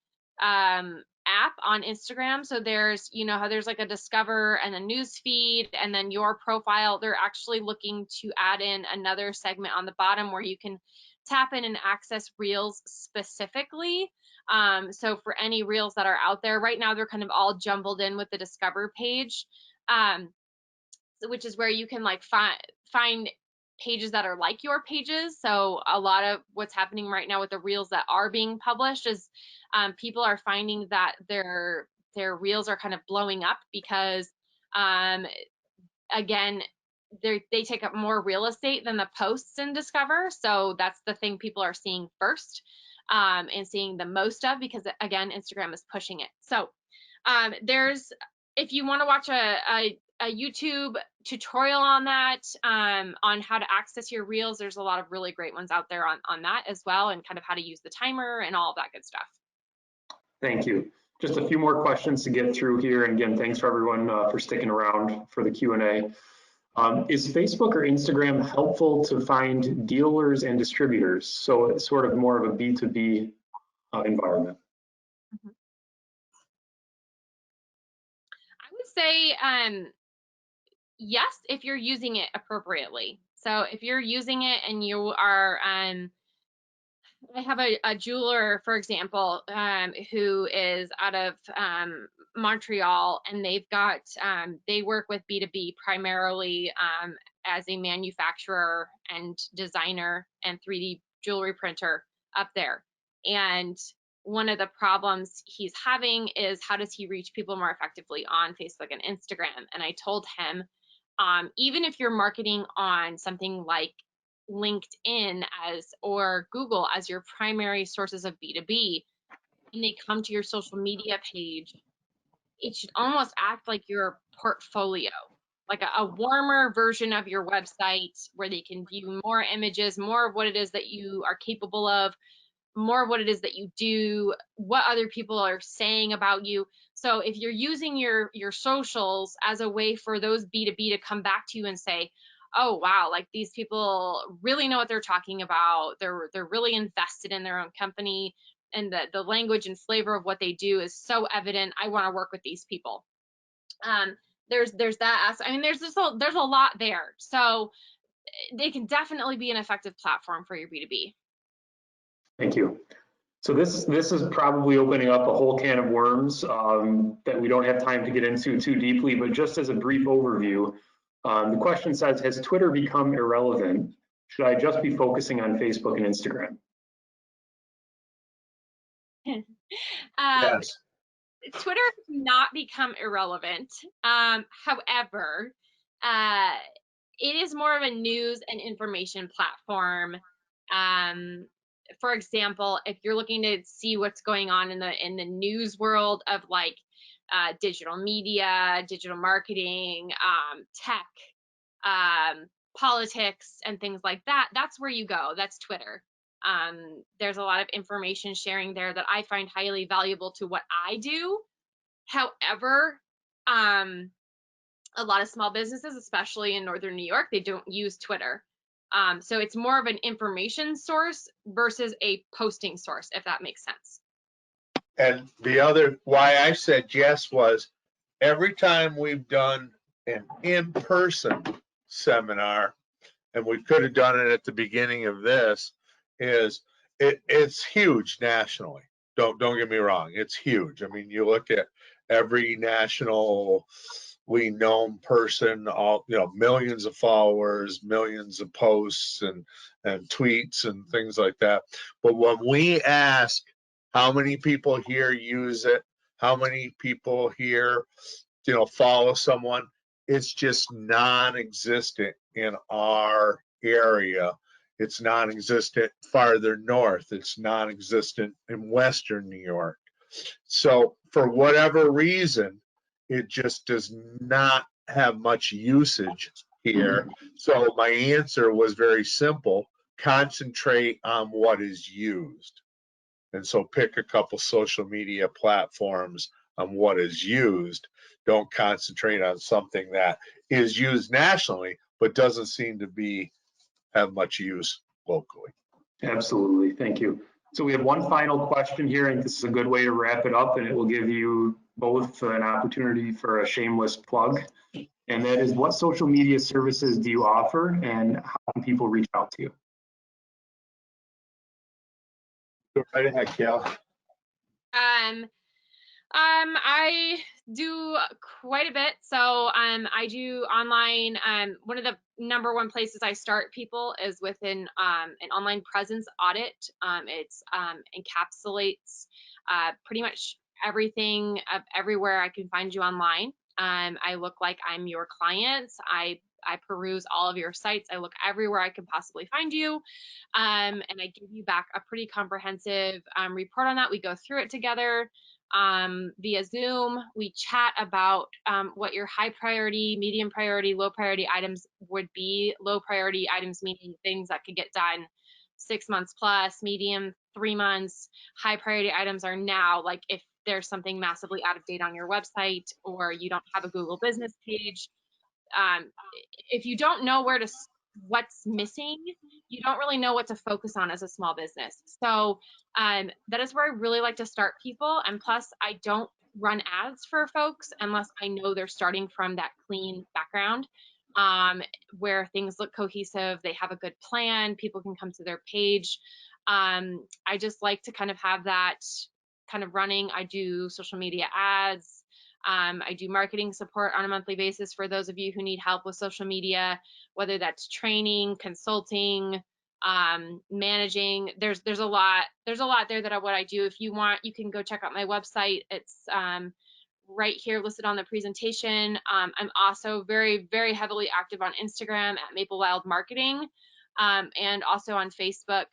app on Instagram. So there's, you know how there's like a discover and a news feed and then your profile. They're actually looking to add in another segment on the bottom where you can tap in and access reels specifically. So for any reels that are out there right now, they're kind of all jumbled in with the discover page, which is where you can like find pages that are like your pages. So a lot of what's happening right now with the reels that are being published is people are finding that their reels are kind of blowing up because again, they take up more real estate than the posts in Discover. So that's the thing people are seeing first and seeing the most of, because again, Instagram is pushing it. So if you want to watch a YouTube tutorial on that, on how to access your reels, there's a lot of really great ones out there on that as well, and kind of how to use the timer and all of that good stuff. Thank you. Just a few more questions to get through here. And again, thanks for everyone for sticking around for the Q&A. Is Facebook or Instagram helpful to find dealers and distributors? So it's sort of more of a B2B environment. Mm-hmm. I would say yes, if you're using it appropriately. So if you're using it and you are, I have a jeweler, for example, who is out of Montreal, and they've got, they work with B2B primarily as a manufacturer and designer and 3D jewelry printer up there. And one of the problems he's having is how does he reach people more effectively on Facebook and Instagram? And I told him, even if you're marketing on something like LinkedIn or Google as your primary sources of B2B, and they come to your social media page, it should almost act like your portfolio, like a warmer version of your website where they can view more images, more of what it is that you are capable of, more of what it is that you do, what other people are saying about you. So if you're using your socials as a way for those B2B to come back to you and say, oh wow, like these people really know what they're talking about, they're really invested in their own company, and the language and flavor of what they do is so evident, I want to work with these people. There's that aspect. I mean, there's a lot there. So they can definitely be an effective platform for your B2B. Thank you. So this is probably opening up a whole can of worms that we don't have time to get into too deeply, but just as a brief overview, the question says, has Twitter become irrelevant? Should I just be focusing on Facebook and Instagram? Yes. Twitter has not become irrelevant. However, it is more of a news and information platform. For example, if you're looking to see what's going on in the news world of like digital media, digital marketing, tech, politics, and things like that, that's where you go. That's Twitter. There's a lot of information sharing there that I find highly valuable to what I do. However, a lot of small businesses, especially in Northern New York, they don't use Twitter. So it's more of an information source versus a posting source, if that makes sense. And the other, why I said yes, was every time we've done an in-person seminar, and we could have done it at the beginning of this, it's huge nationally. Don't get me wrong, it's huge. I mean, you look at every nationally known person, all, you know, millions of followers, millions of posts and tweets and things like that. But when we ask how many people here use it, how many people here, you know, follow someone, it's just non-existent in our area. It's non-existent farther north. It's non-existent in Western New York. So for whatever reason, it just does not have much usage here. So my answer was very simple: concentrate on what is used. And so pick a couple social media platforms on what is used. Don't concentrate on something that is used nationally but doesn't seem to have much use locally. Absolutely, thank you. So we have one final question here, and this is a good way to wrap it up, and it will give you both an opportunity for a shameless plug. And that is, what social media services do you offer, and how can people reach out to you? Go right ahead, Kayla. I do quite a bit. So I do online. One of the number one places I start people is with an online presence audit. It encapsulates pretty much everything of everywhere I can find you online. I look like I'm your client. I peruse all of your sites. I look everywhere I can possibly find you. And I give you back a pretty comprehensive report on that. We go through it together via Zoom. We chat about what your high priority, medium priority, low priority items would be. Low priority items meaning things that could get done 6 months plus, medium 3 months. High priority items are now, like if there's something massively out of date on your website or you don't have a Google business page. If you don't know what's missing, you don't really know what to focus on as a small business. So that is where I really like to start people. And plus, I don't run ads for folks unless I know they're starting from that clean background where things look cohesive, they have a good plan, people can come to their page. I just like to kind of have that kind of running. I do social media ads. I do marketing support on a monthly basis for those of you who need help with social media, whether that's training, consulting, managing. There's a lot there that what I do. If you want, you can go check out my website. It's right here listed on the presentation. I'm also very, very heavily active on Instagram at Maple Wild Marketing, and also on Facebook.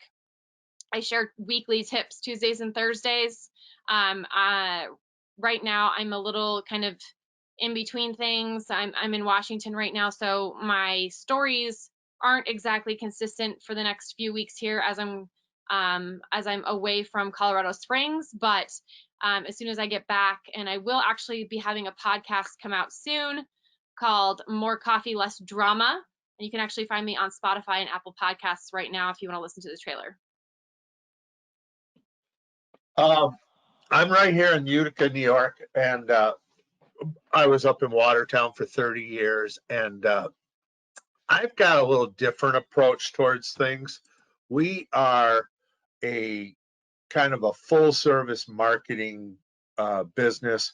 I share weekly tips Tuesdays and Thursdays. Right now, I'm a little kind of in between things. I'm in Washington right now, so my stories aren't exactly consistent for the next few weeks here as I'm away from Colorado Springs. But as soon as I get back, and I will actually be having a podcast come out soon called More Coffee, Less Drama. And you can actually find me on Spotify and Apple Podcasts right now if you want to listen to the trailer. I'm right here in Utica, New York, and I was up in Watertown for 30 years, and I've got a little different approach towards things. We are a kind of a full service marketing business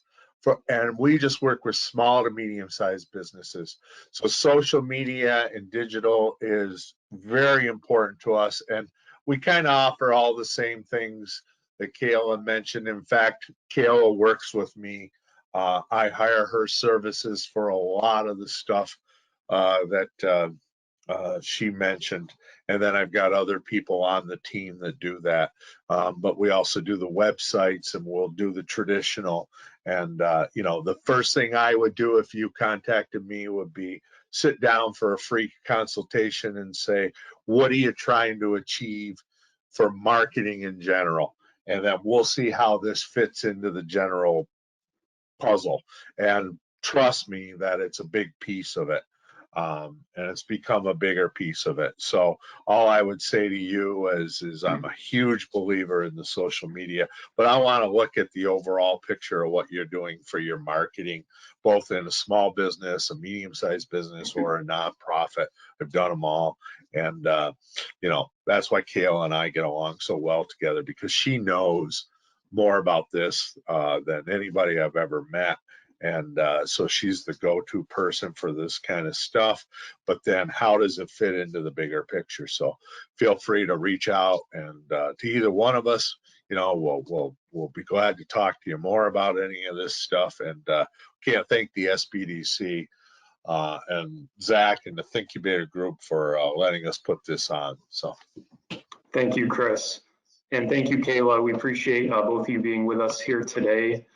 and we just work with small to medium sized businesses. So social media and digital is very important to us, and we kind of offer all the same things that Kayla mentioned. In fact, Kayla works with me. I hire her services for a lot of the stuff that she mentioned. And then I've got other people on the team that do that. But we also do the websites, and we'll do the traditional. And, you know, the first thing I would do if you contacted me would be sit down for a free consultation and say, what are you trying to achieve for marketing in general? And then we'll see how this fits into the general puzzle. And trust me that it's a big piece of it. And it's become a bigger piece of it. So all I would say to you is I'm a huge believer in the social media, but I want to look at the overall picture of what you're doing for your marketing, both in a small business, a medium-sized business, or a nonprofit. I've done them all. And, you know, that's why Kayla and I get along so well together, because she knows more about this than anybody I've ever met. And so she's the go-to person for this kind of stuff. But then how does it fit into the bigger picture? So feel free to reach out, and to either one of us, you know, we'll be glad to talk to you more about any of this stuff. And can't thank the SBDC and Zach and the Thinkubator Group for letting us put this on. So thank you, Chris. And thank you, Kayla. We appreciate both of you being with us here today.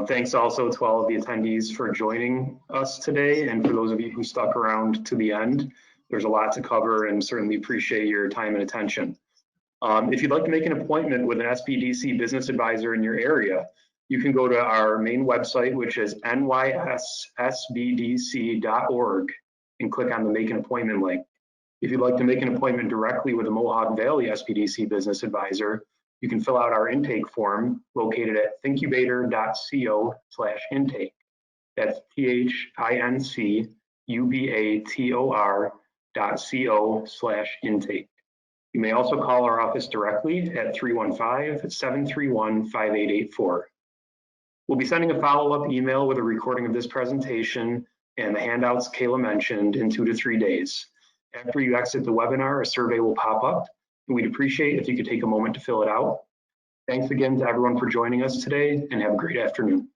Thanks also to all of the attendees for joining us today, and for those of you who stuck around to the end. There's a lot to cover, and certainly appreciate your time and attention. If you'd like to make an appointment with an SBDC business advisor in your area, you can go to our main website, which is nyssbdc.org, and click on the Make an Appointment link. If you'd like to make an appointment directly with a Mohawk Valley SBDC business advisor, you can fill out our intake form located at thinkubator.co/intake. That's thinkubator.co/intake. You may also call our office directly at 315-731-5884. We'll be sending a follow-up email with a recording of this presentation and the handouts Kayla mentioned in 2 to 3 days. After you exit the webinar, a survey will pop up, and we'd appreciate if you could take a moment to fill it out. Thanks again to everyone for joining us today, and have a great afternoon.